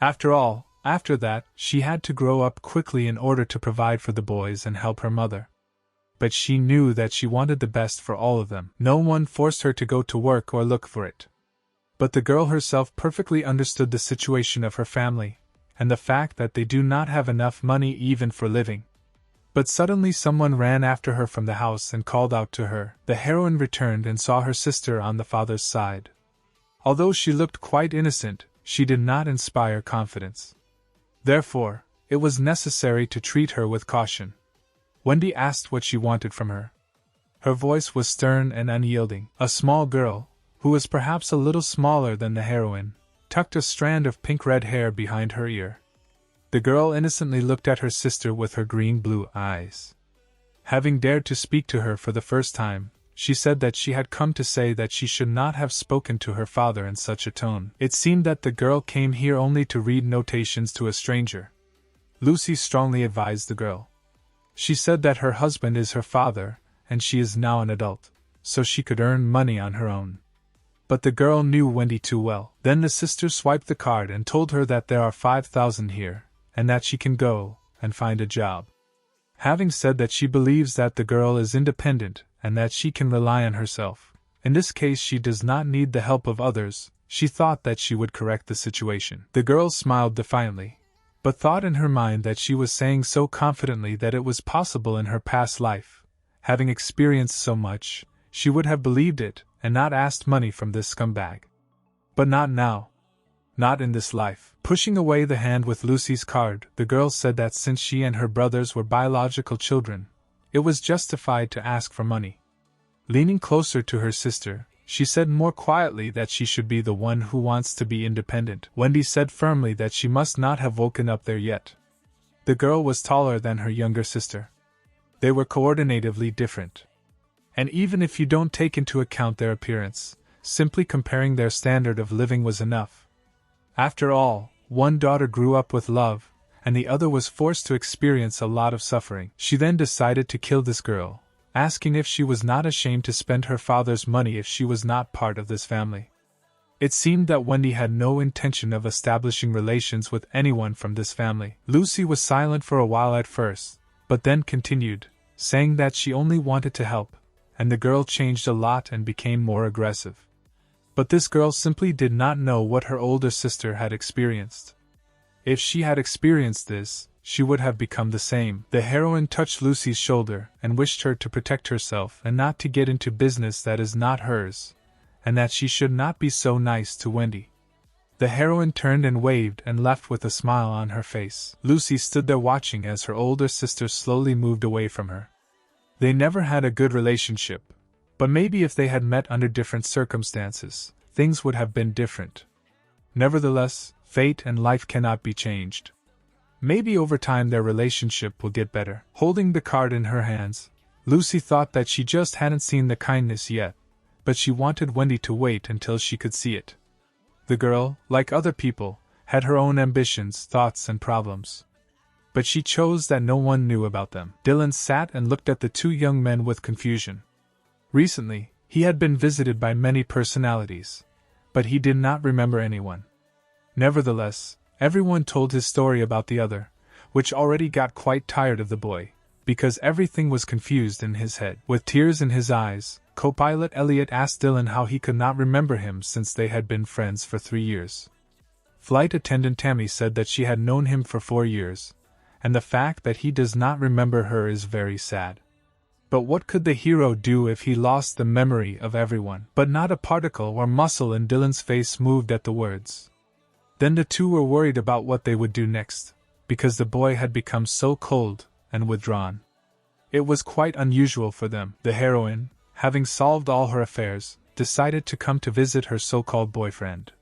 After all, after that, she had to grow up quickly in order to provide for the boys and help her mother. But she knew that she wanted the best for all of them. No one forced her to go to work or look for it. But the girl herself perfectly understood the situation of her family, and the fact that they do not have enough money even for living. But suddenly someone ran after her from the house and called out to her. The heroine returned and saw her sister on the father's side. Although she looked quite innocent, she did not inspire confidence. Therefore, it was necessary to treat her with caution. Wendy asked what she wanted from her. Her voice was stern and unyielding. A small girl, who was perhaps a little smaller than the heroine, tucked a strand of pink-red hair behind her ear. The girl innocently looked at her sister with her green-blue eyes. Having dared to speak to her for the first time, she said that she had come to say that she should not have spoken to her father in such a tone. It seemed that the girl came here only to read notations to a stranger. Lucy strongly advised the girl. She said that her husband is her father, and she is now an adult, so she could earn money on her own. But the girl knew Wendy too well. Then the sister swiped the card and told her that there are 5,000 here, and that she can go and find a job. Having said that, she believes that the girl is independent and that she can rely on herself. In this case, she does not need the help of others. She thought that she would correct the situation. The girl smiled defiantly, but thought in her mind that she was saying so confidently that it was possible in her past life. Having experienced so much, she would have believed it and not asked money from this scumbag. But not now. Not in this life. Pushing away the hand with Lucy's card, the girl said that since she and her brothers were biological children, it was justified to ask for money. Leaning closer to her sister, she said more quietly that she should be the one who wants to be independent. Wendy said firmly that she must not have woken up there yet. The girl was taller than her younger sister. They were coordinatively different. And even if you don't take into account their appearance, simply comparing their standard of living was enough. After all, one daughter grew up with love, and the other was forced to experience a lot of suffering. She then decided to kill this girl, asking if she was not ashamed to spend her father's money if she was not part of this family. It seemed that Wendy had no intention of establishing relations with anyone from this family. Lucy was silent for a while at first, but then continued, saying that she only wanted to help, and the girl changed a lot and became more aggressive. But this girl simply did not know what her older sister had experienced. If she had experienced this, she would have become the same. The heroine touched Lucy's shoulder and wished her to protect herself and not to get into business that is not hers, and that she should not be so nice to Wendy. The heroine turned and waved and left with a smile on her face. Lucy stood there watching as her older sister slowly moved away from her. They never had a good relationship, but maybe if they had met under different circumstances, things would have been different. Nevertheless, fate and life cannot be changed. Maybe over time their relationship will get better. Holding the card in her hands, Lucy thought that she just hadn't seen the kindness yet, but she wanted Wendy to wait until she could see it. The girl, like other people, had her own ambitions, thoughts, and problems. But she chose that no one knew about them. Dylan sat and looked at the two young men with confusion. Recently, he had been visited by many personalities, but he did not remember anyone. Nevertheless, everyone told his story about the other, which already got quite tired of the boy, because everything was confused in his head. With tears in his eyes, co-pilot Elliot asked Dylan how he could not remember him since they had been friends for 3 years. Flight attendant Tammy said that she had known him for 4 years, and the fact that he does not remember her is very sad. But what could the hero do if he lost the memory of everyone? But not a particle or muscle in Dylan's face moved at the words. Then the two were worried about what they would do next, because the boy had become so cold and withdrawn. It was quite unusual for them. The heroine, having solved all her affairs, decided to come to visit her so-called boyfriend.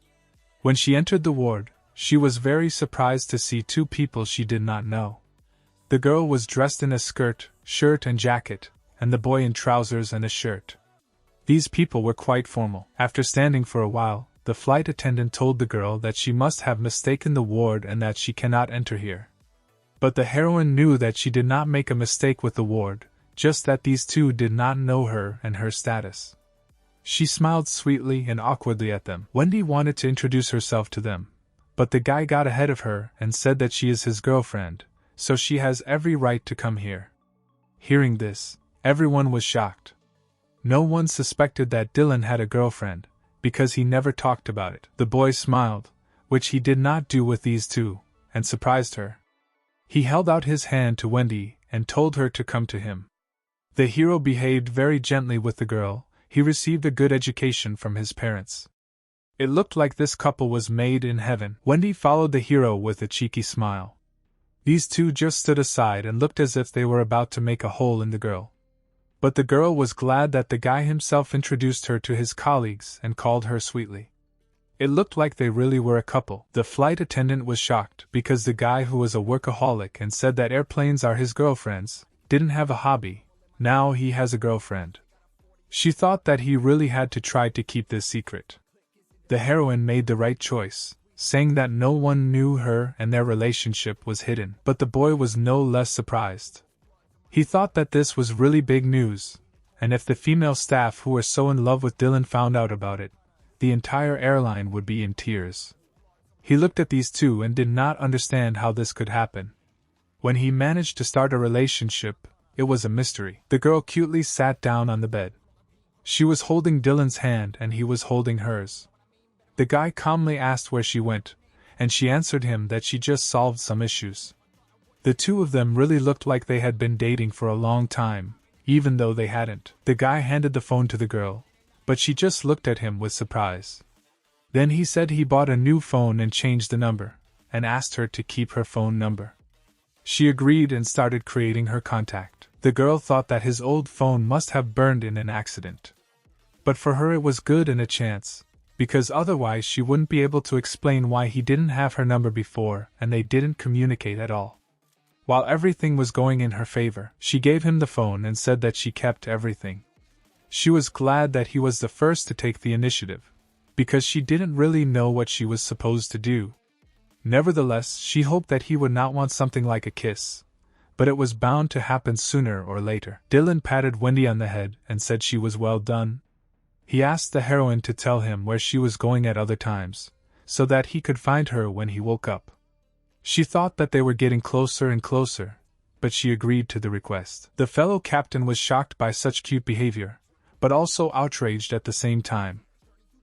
When she entered the ward, she was very surprised to see 2 people she did not know. The girl was dressed in a skirt, shirt and jacket, and the boy in trousers and a shirt. These people were quite formal. After standing for a while, the flight attendant told the girl that she must have mistaken the ward and that she cannot enter here. But the heroine knew that she did not make a mistake with the ward, just that these 2 did not know her and her status. She smiled sweetly and awkwardly at them. Wendy wanted to introduce herself to them, but the guy got ahead of her and said that she is his girlfriend, so she has every right to come here. Hearing this, everyone was shocked. No one suspected that Dylan had a girlfriend, because he never talked about it. The boy smiled, which he did not do with these 2, and surprised her. He held out his hand to Wendy and told her to come to him. The hero behaved very gently with the girl. He received a good education from his parents. It looked like this couple was made in heaven. Wendy followed the hero with a cheeky smile. These 2 just stood aside and looked as if they were about to make a hole in the girl. But the girl was glad that the guy himself introduced her to his colleagues and called her sweetly. It looked like they really were a couple. The flight attendant was shocked because the guy, who was a workaholic and said that airplanes are his girlfriends, didn't have a hobby. Now he has a girlfriend. She thought that he really had to try to keep this secret. The heroine made the right choice, saying that no one knew her and their relationship was hidden. But the boy was no less surprised. He thought that this was really big news, and if the female staff who were so in love with Dylan found out about it, the entire airline would be in tears. He looked at these two and did not understand how this could happen. When he managed to start a relationship, it was a mystery. The girl cutely sat down on the bed. She was holding Dylan's hand and he was holding hers. The guy calmly asked where she went, and she answered him that she just solved some issues. The two of them really looked like they had been dating for a long time, even though they hadn't. The guy handed the phone to the girl, but she just looked at him with surprise. Then he said he bought a new phone and changed the number, and asked her to keep her phone number. She agreed and started creating her contact. The girl thought that his old phone must have burned in an accident. But for her it was good and a chance, because otherwise she wouldn't be able to explain why he didn't have her number before and they didn't communicate at all. While everything was going in her favor, she gave him the phone and said that she kept everything. She was glad that he was the first to take the initiative, because she didn't really know what she was supposed to do. Nevertheless, she hoped that he would not want something like a kiss, but it was bound to happen sooner or later. Dylan patted Wendy on the head and said she was well done. He asked the heroine to tell him where she was going at other times, so that he could find her when he woke up. She thought that they were getting closer and closer, but she agreed to the request. The fellow captain was shocked by such cute behavior, but also outraged at the same time.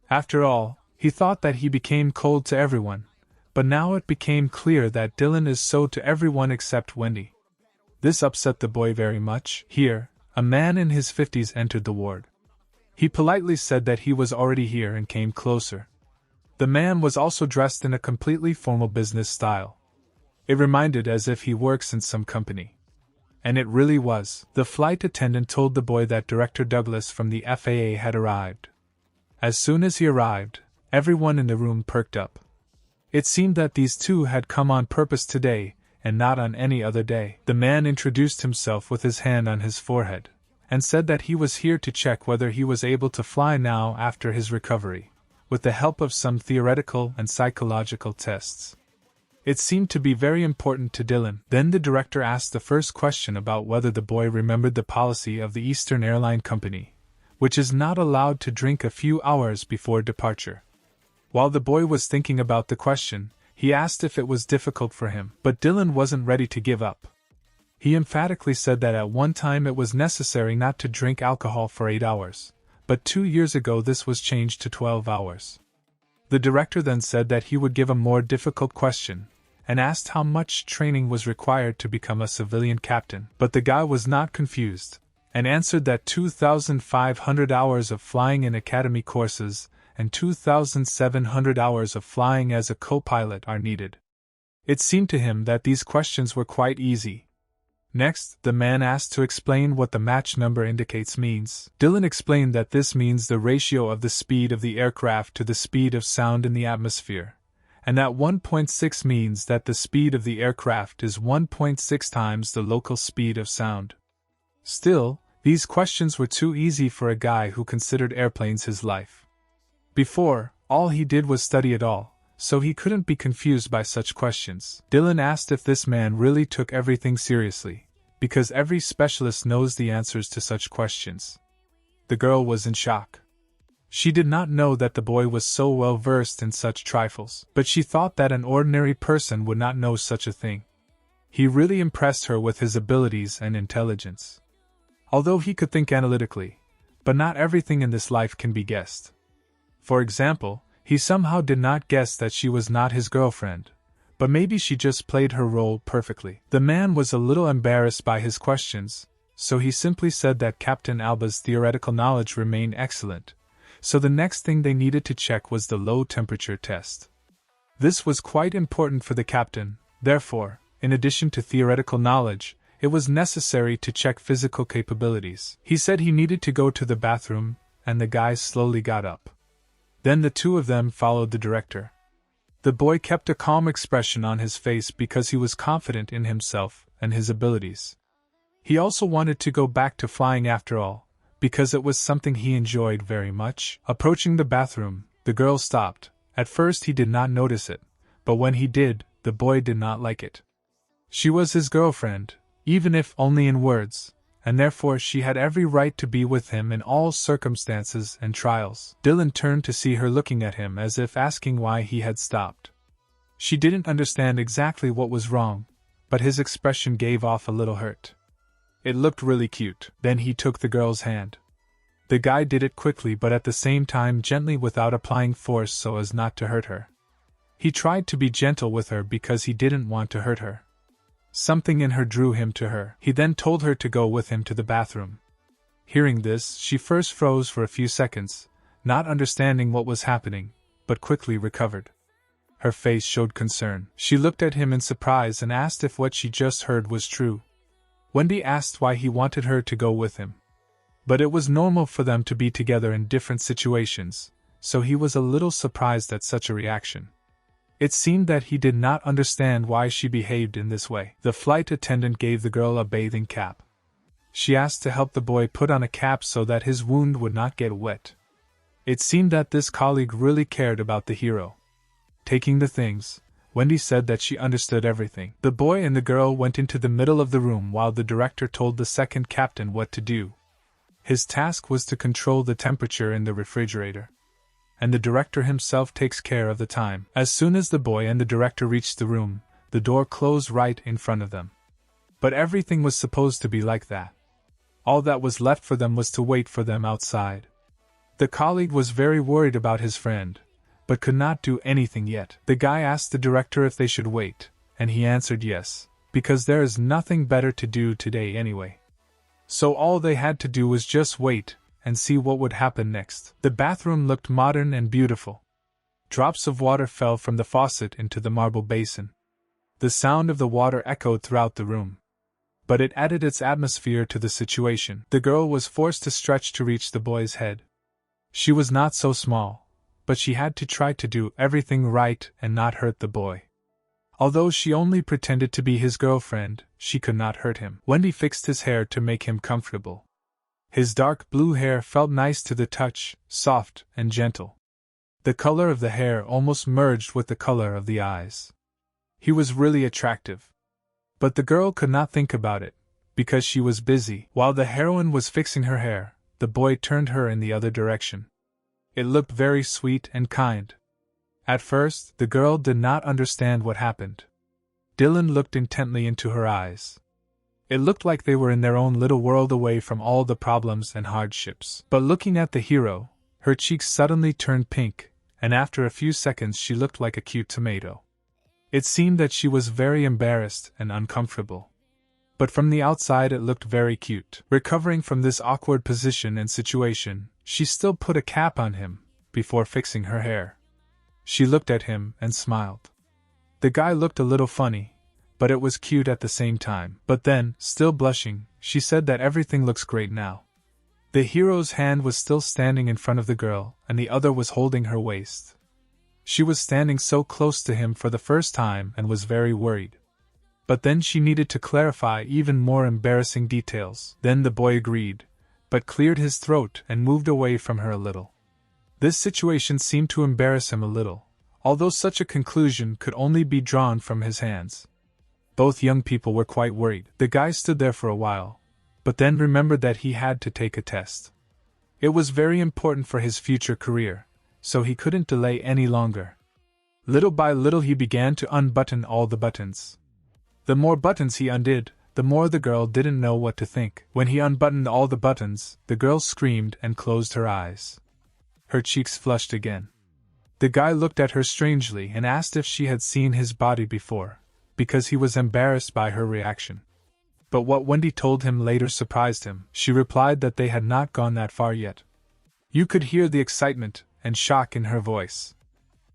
After all, he thought that he became cold to everyone, but now it became clear that Dylan is so to everyone except Wendy. This upset the boy very much. Here, a man in his 50s entered the ward. He politely said that he was already here and came closer. The man was also dressed in a completely formal business style. It reminded as if he works in some company. And it really was. The flight attendant told the boy that Director Douglas from the FAA had arrived. As soon as he arrived, everyone in the room perked up. It seemed that these two had come on purpose today, and not on any other day. The man introduced himself with his hand on his forehead, and said that he was here to check whether he was able to fly now after his recovery, with the help of some theoretical and psychological tests. It seemed to be very important to Dylan. Then the director asked the first question about whether the boy remembered the policy of the Eastern Airline Company, which is not allowed to drink a few hours before departure. While the boy was thinking about the question, he asked if it was difficult for him, but Dylan wasn't ready to give up. He emphatically said that at one time it was necessary not to drink alcohol for 8 hours, but 2 years ago this was changed to 12 hours. The director then said that he would give a more difficult question, and asked how much training was required to become a civilian captain. But the guy was not confused, and answered that 2,500 hours of flying in academy courses and 2,700 hours of flying as a co-pilot are needed. It seemed to him that these questions were quite easy. Next, the man asked to explain what the Mach number indicates means. Dylan explained that this means the ratio of the speed of the aircraft to the speed of sound in the atmosphere, and that 1.6 means that the speed of the aircraft is 1.6 times the local speed of sound. Still, these questions were too easy for a guy who considered airplanes his life. Before, all he did was study it all, so he couldn't be confused by such questions. Dylan asked if this man really took everything seriously, because every specialist knows the answers to such questions. The girl was in shock. She did not know that the boy was so well versed in such trifles, but she thought that an ordinary person would not know such a thing. He really impressed her with his abilities and intelligence. Although he could think analytically, but not everything in this life can be guessed. For example, he somehow did not guess that she was not his girlfriend, but maybe she just played her role perfectly. The man was a little embarrassed by his questions, so he simply said that Captain Alba's theoretical knowledge remained excellent, so the next thing they needed to check was the low temperature test. This was quite important for the captain, therefore, in addition to theoretical knowledge, it was necessary to check physical capabilities. He said he needed to go to the bathroom, and the guy slowly got up. Then the two of them followed the director. The boy kept a calm expression on his face because he was confident in himself and his abilities. He also wanted to go back to flying after all, because it was something he enjoyed very much. Approaching the bathroom, the girl stopped. At first he did not notice it, but when he did, the boy did not like it. She was his girlfriend, even if only in words, and therefore she had every right to be with him in all circumstances and trials. Dylan turned to see her looking at him as if asking why he had stopped. She didn't understand exactly what was wrong, but his expression gave off a little hurt. It looked really cute. Then he took the girl's hand. The guy did it quickly but at the same time gently without applying force so as not to hurt her. He tried to be gentle with her because he didn't want to hurt her. Something in her drew him to her. He then told her to go with him to the bathroom. Hearing this, she first froze for a few seconds, not understanding what was happening, but quickly recovered. Her face showed concern. She looked at him in surprise and asked if what she just heard was true. Wendy asked why he wanted her to go with him. But it was normal for them to be together in different situations, so he was a little surprised at such a reaction. It seemed that he did not understand why she behaved in this way. The flight attendant gave the girl a bathing cap. She asked to help the boy put on a cap so that his wound would not get wet. It seemed that this colleague really cared about the hero. Taking the things, Wendy said that she understood everything. The boy and the girl went into the middle of the room while the director told the second captain what to do. His task was to control the temperature in the refrigerator. And the director himself takes care of the time. As soon as the boy and the director reached the room, the door closed right in front of them. But everything was supposed to be like that. All that was left for them was to wait for them outside. The colleague was very worried about his friend, but could not do anything yet. The guy asked the director if they should wait, and he answered yes, because there is nothing better to do today anyway. So all they had to do was just wait and see what would happen next. The bathroom looked modern and beautiful. Drops of water fell from the faucet into the marble basin. The sound of the water echoed throughout the room. But it added its atmosphere to the situation. The girl was forced to stretch to reach the boy's head. She was not so small, but she had to try to do everything right and not hurt the boy. Although she only pretended to be his girlfriend, she could not hurt him. Wendy fixed his hair to make him comfortable. His dark blue hair felt nice to the touch, soft and gentle. The color of the hair almost merged with the color of the eyes. He was really attractive. But the girl could not think about it, because she was busy. While the heroine was fixing her hair, the boy turned her in the other direction. It looked very sweet and kind. At first, the girl did not understand what happened. Dylan looked intently into her eyes. It looked like they were in their own little world away from all the problems and hardships. But looking at the hero, her cheeks suddenly turned pink, and after a few seconds she looked like a cute tomato. It seemed that she was very embarrassed and uncomfortable. But from the outside it looked very cute. Recovering from this awkward position and situation, she still put a cap on him, before fixing her hair. She looked at him and smiled. The guy looked a little funny, but it was cute at the same time. But then, still blushing, she said that everything looks great now. The hero's hand was still standing in front of the girl, and the other was holding her waist. She was standing so close to him for the first time and was very worried. But then she needed to clarify even more embarrassing details. Then the boy agreed, but cleared his throat and moved away from her a little. This situation seemed to embarrass him a little, although such a conclusion could only be drawn from his hands. Both young people were quite worried. The guy stood there for a while, but then remembered that he had to take a test. It was very important for his future career, so he couldn't delay any longer. Little by little he began to unbutton all the buttons. The more buttons he undid, the more the girl didn't know what to think. When he unbuttoned all the buttons, the girl screamed and closed her eyes. Her cheeks flushed again. The guy looked at her strangely and asked if she had seen his body before, because he was embarrassed by her reaction. But what Wendy told him later surprised him. She replied that they had not gone that far yet. You could hear the excitement and shock in her voice.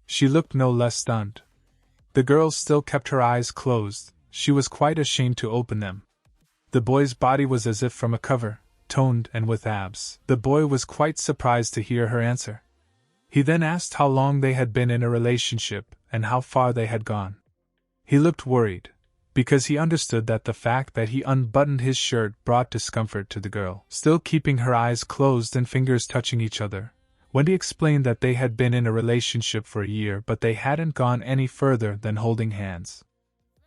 She looked no less stunned. The girl still kept her eyes closed. She was quite ashamed to open them. The boy's body was as if from a cover, toned and with abs. The boy was quite surprised to hear her answer. He then asked how long they had been in a relationship and how far they had gone. He looked worried, because he understood that the fact that he unbuttoned his shirt brought discomfort to the girl. Still keeping her eyes closed and fingers touching each other, Wendy explained that they had been in a relationship for a year but they hadn't gone any further than holding hands.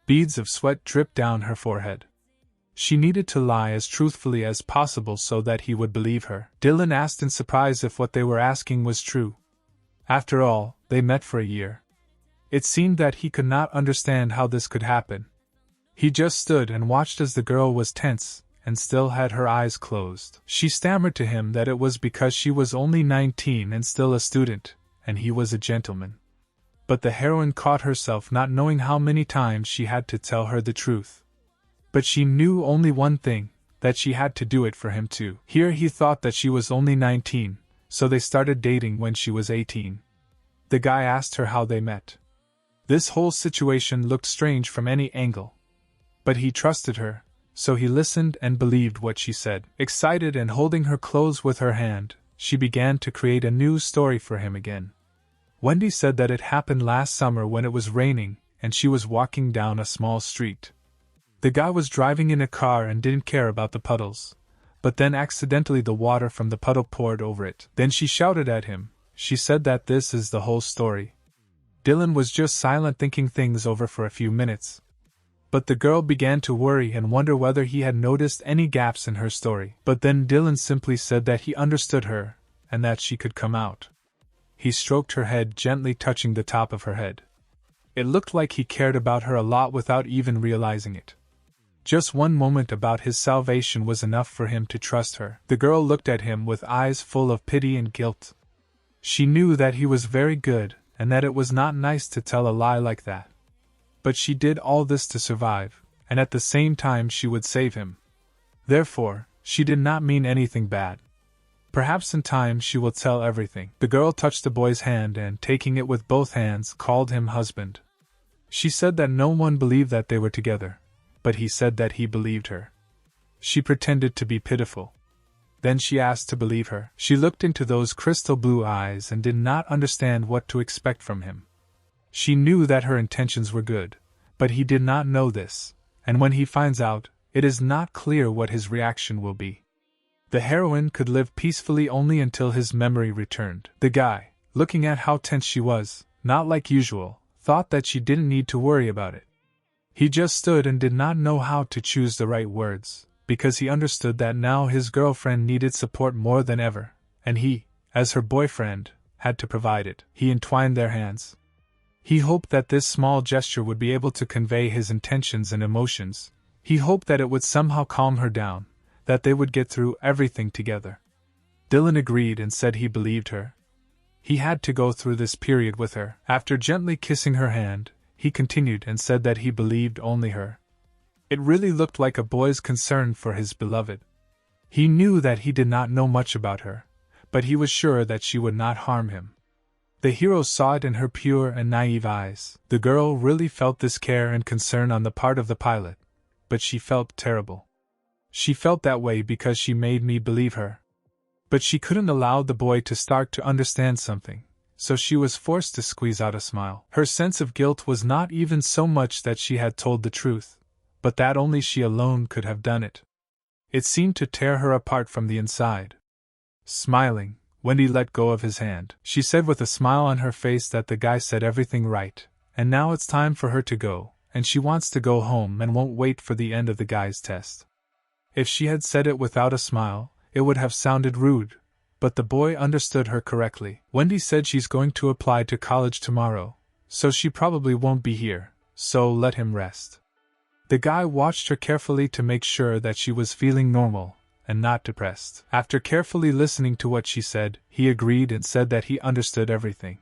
Beads of sweat dripped down her forehead. She needed to lie as truthfully as possible so that he would believe her. Dylan asked in surprise if what they were asking was true. After all, they met for a year. It seemed that he could not understand how this could happen. He just stood and watched as the girl was tense, and still had her eyes closed. She stammered to him that it was because she was only 19 and still a student, and he was a gentleman. But the heroine caught herself not knowing how many times she had to tell her the truth. But she knew only one thing, that she had to do it for him too. Here he thought that she was only 19, so they started dating when she was 18. The guy asked her how they met. This whole situation looked strange from any angle. But he trusted her, so he listened and believed what she said. Excited and holding her clothes with her hand, she began to create a new story for him again. Wendy said that it happened last summer when it was raining, and she was walking down a small street. The guy was driving in a car and didn't care about the puddles, but then accidentally the water from the puddle poured over it. Then she shouted at him. She said that this is the whole story. Dylan was just silent thinking things over for a few minutes. But the girl began to worry and wonder whether he had noticed any gaps in her story. But then Dylan simply said that he understood her, and that she could come out. He stroked her head, gently touching the top of her head. It looked like he cared about her a lot without even realizing it. Just one moment about his salvation was enough for him to trust her. The girl looked at him with eyes full of pity and guilt. She knew that he was very good, and that it was not nice to tell a lie like that. But she did all this to survive, and at the same time she would save him. Therefore, she did not mean anything bad. Perhaps in time she will tell everything. The girl touched the boy's hand and, taking it with both hands, called him husband. She said that no one believed that they were together, but he said that he believed her. She pretended to be pitiful. Then she asked to believe her. She looked into those crystal blue eyes and did not understand what to expect from him. She knew that her intentions were good, but he did not know this, and when he finds out, it is not clear what his reaction will be. The heroine could live peacefully only until his memory returned. The guy, looking at how tense she was, not like usual, thought that she didn't need to worry about it. He just stood and did not know how to choose the right words, because he understood that now his girlfriend needed support more than ever, and he, as her boyfriend, had to provide it. He entwined their hands. He hoped that this small gesture would be able to convey his intentions and emotions. He hoped that it would somehow calm her down, that they would get through everything together. Dylan agreed and said he believed her. He had to go through this period with her. After gently kissing her hand, he continued and said that he believed only her. It really looked like a boy's concern for his beloved. He knew that he did not know much about her, but he was sure that she would not harm him. The hero saw it in her pure and naive eyes. The girl really felt this care and concern on the part of the pilot, but she felt terrible. She felt that way because she made me believe her. But she couldn't allow the boy to start to understand something, so she was forced to squeeze out a smile. Her sense of guilt was not even so much that she had told the truth, but that only she alone could have done it. It seemed to tear her apart from the inside. Smiling, Wendy let go of his hand. She said with a smile on her face that the guy said everything right, and now it's time for her to go, and she wants to go home and won't wait for the end of the guy's test. If she had said it without a smile, it would have sounded rude, but the boy understood her correctly. Wendy said she's going to apply to college tomorrow, so she probably won't be here, so let him rest. The guy watched her carefully to make sure that she was feeling normal, and not depressed. After carefully listening to what she said, he agreed and said that he understood everything.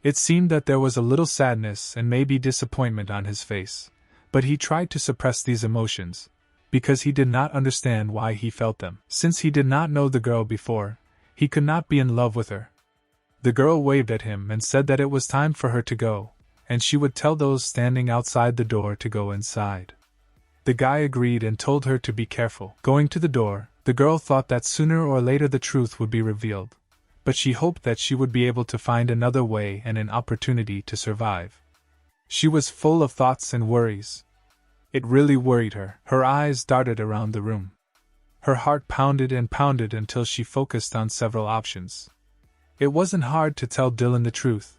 It seemed that there was a little sadness and maybe disappointment on his face, but he tried to suppress these emotions, because he did not understand why he felt them. Since he did not know the girl before, he could not be in love with her. The girl waved at him and said that it was time for her to go, and she would tell those standing outside the door to go inside. The guy agreed and told her to be careful. Going to the door, the girl thought that sooner or later the truth would be revealed, but she hoped that she would be able to find another way and an opportunity to survive. She was full of thoughts and worries. It really worried her. Her eyes darted around the room. Her heart pounded and pounded until she focused on several options. It wasn't hard to tell Dylan the truth,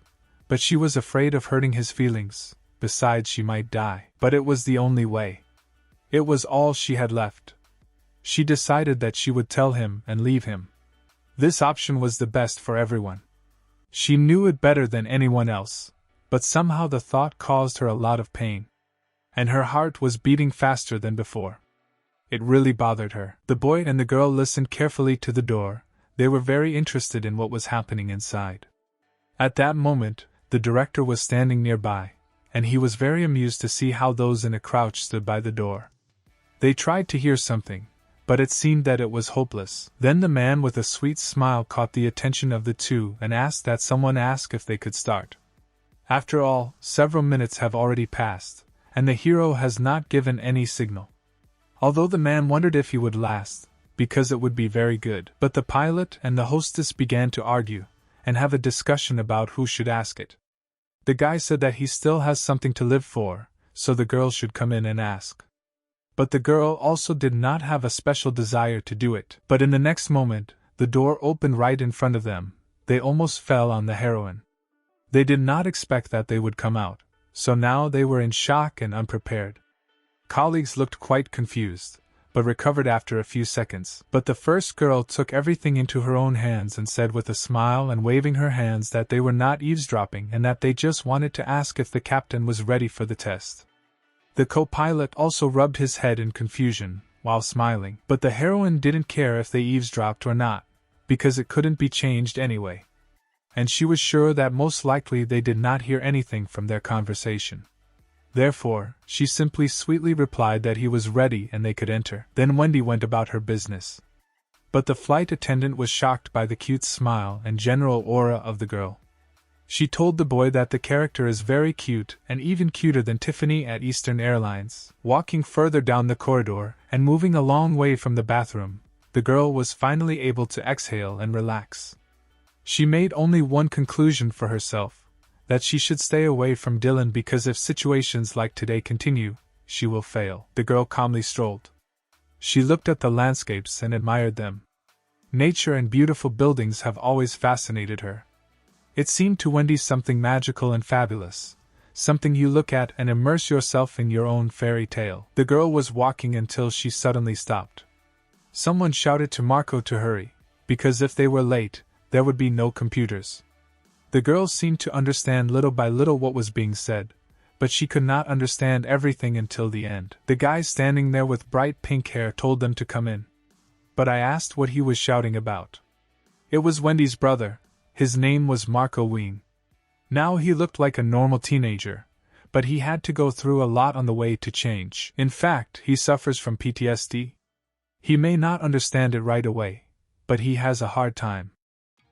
but she was afraid of hurting his feelings. Besides, she might die. But it was the only way. It was all she had left. She decided that she would tell him and leave him. This option was the best for everyone. She knew it better than anyone else, but somehow the thought caused her a lot of pain. And her heart was beating faster than before. It really bothered her. The boy and the girl listened carefully to the door. They were very interested in what was happening inside. At that moment, the director was standing nearby, and he was very amused to see how those in a crouch stood by the door. They tried to hear something, but it seemed that it was hopeless. Then the man with a sweet smile caught the attention of the two and asked that someone ask if they could start. After all, several minutes have already passed, and the hero has not given any signal. Although the man wondered if he would last, because it would be very good. But the pilot and the hostess began to argue, and have a discussion about who should ask it. The guy said that he still has something to live for, so the girl should come in and ask. But the girl also did not have a special desire to do it. But in the next moment, the door opened right in front of them. They almost fell on the heroine. They did not expect that they would come out, so now they were in shock and unprepared. Colleagues looked quite confused, but recovered after a few seconds. But the first girl took everything into her own hands and said with a smile and waving her hands that they were not eavesdropping and that they just wanted to ask if the captain was ready for the test. The co-pilot also rubbed his head in confusion, while smiling. But the heroine didn't care if they eavesdropped or not, because it couldn't be changed anyway. And she was sure that most likely they did not hear anything from their conversation. Therefore, she simply sweetly replied that he was ready and they could enter. Then Wendy went about her business. But the flight attendant was shocked by the cute smile and general aura of the girl. She told the boy that the character is very cute and even cuter than Tiffany at Eastern Airlines. Walking further down the corridor and moving a long way from the bathroom, the girl was finally able to exhale and relax. She made only one conclusion for herself, that she should stay away from Dylan because if situations like today continue, she will fail. The girl calmly strolled. She looked at the landscapes and admired them. Nature and beautiful buildings have always fascinated her. It seemed to Wendy something magical and fabulous, something you look at and immerse yourself in your own fairy tale. The girl was walking until she suddenly stopped. Someone shouted to Marco to hurry, because if they were late, there would be no computers. The girl seemed to understand little by little what was being said, but she could not understand everything until the end. The guy standing there with bright pink hair told them to come in. But I asked what he was shouting about. It was Wendy's brother. His name was Marco Ween. Now he looked like a normal teenager, but he had to go through a lot on the way to change. In fact, he suffers from PTSD. He may not understand it right away, but he has a hard time.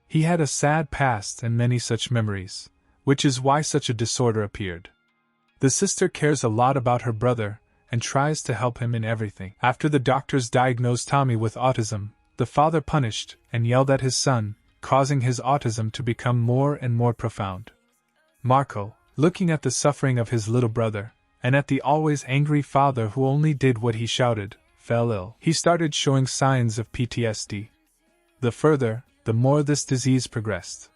He had a sad past and many such memories, which is why such a disorder appeared. The sister cares a lot about her brother and tries to help him in everything. After the doctors diagnosed Tommy with autism, the father punished and yelled at his son, causing his autism to become more and more profound. Marco, looking at the suffering of his little brother, and at the always angry father who only did what he shouted, fell ill. He started showing signs of PTSD. The more this disease progressed.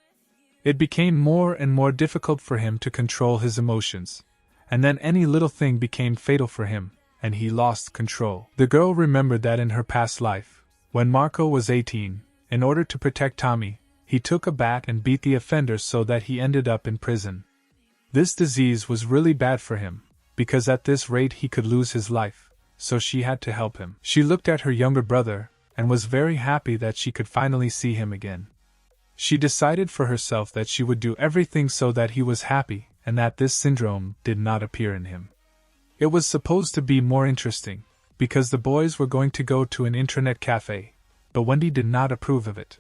It became more and more difficult for him to control his emotions, and then any little thing became fatal for him, and he lost control. The girl remembered that in her past life, when Marco was 18, in order to protect Tommy, he took a bat and beat the offender so that he ended up in prison. This disease was really bad for him, because at this rate he could lose his life, so she had to help him. She looked at her younger brother, and was very happy that she could finally see him again. She decided for herself that she would do everything so that he was happy and that this syndrome did not appear in him. It was supposed to be more interesting, because the boys were going to go to an internet cafe, but Wendy did not approve of it.